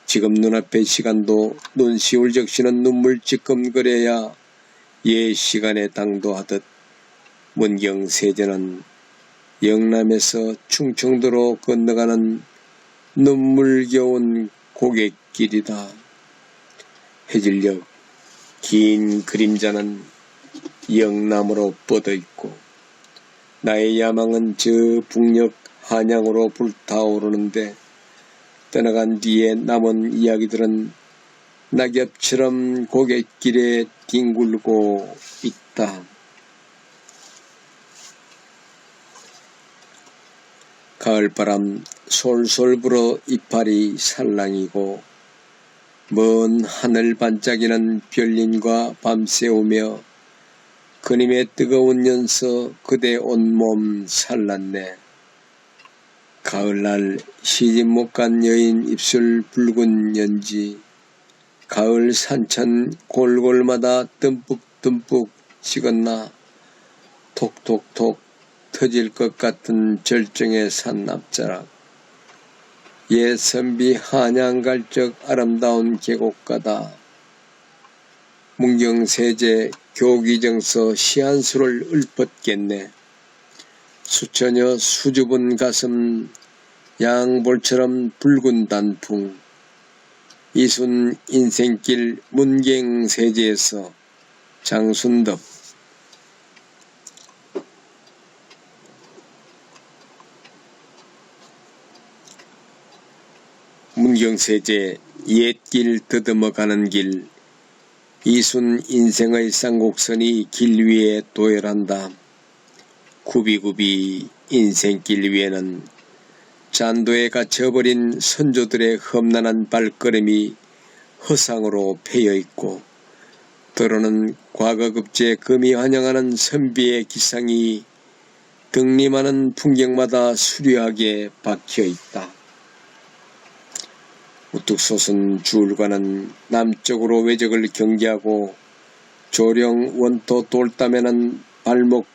지금 눈앞의 시간도 눈시울 적시는 눈물 찌끔거려야 옛 시간에 당도하듯 문경세제는 영남에서 충청도로 건너가는 눈물겨운 고갯길이다. 해질녘 긴 그림자는 영남으로 뻗어있고 나의 야망은 저 북녘 한양으로 불타오르는데 떠나간 뒤에 남은 이야기들은 낙엽처럼 고갯길에 뒹굴고 있다. 가을바람 솔솔 불어 이파리 살랑이고 먼 하늘 반짝이는 별님과 밤새우며 그님의 뜨거운 연서 그대 온몸 살랐네. 가을날 시집 못 간 여인 입술 붉은 연지 가을 산천 골골마다 듬뿍듬뿍 식었나 톡톡톡 터질 것 같은 절정의 산납자락. 옛 선비 한양 갈 적 아름다운 계곡가다. 문경세제 교기정서 시한수를 읊었겠네. 수처녀 수줍은 가슴 양볼처럼 붉은 단풍. 이순 인생길 문경세제에서 장순덕. 문경세제 옛길 더듬어 가는 길. 이순 인생의 쌍곡선이 길 위에 도열한다. 굽이굽이 인생길 위에는 잔도에 갇혀버린 선조들의 험난한 발걸음이 허상으로 패여있고, 때로는 과거급제 금이 환영하는 선비의 기상이 등림하는 풍경마다 수려하게 박혀있다. 우뚝 솟은 주울과는 남쪽으로 외적을 경계하고 조령 원토 돌담에는 발목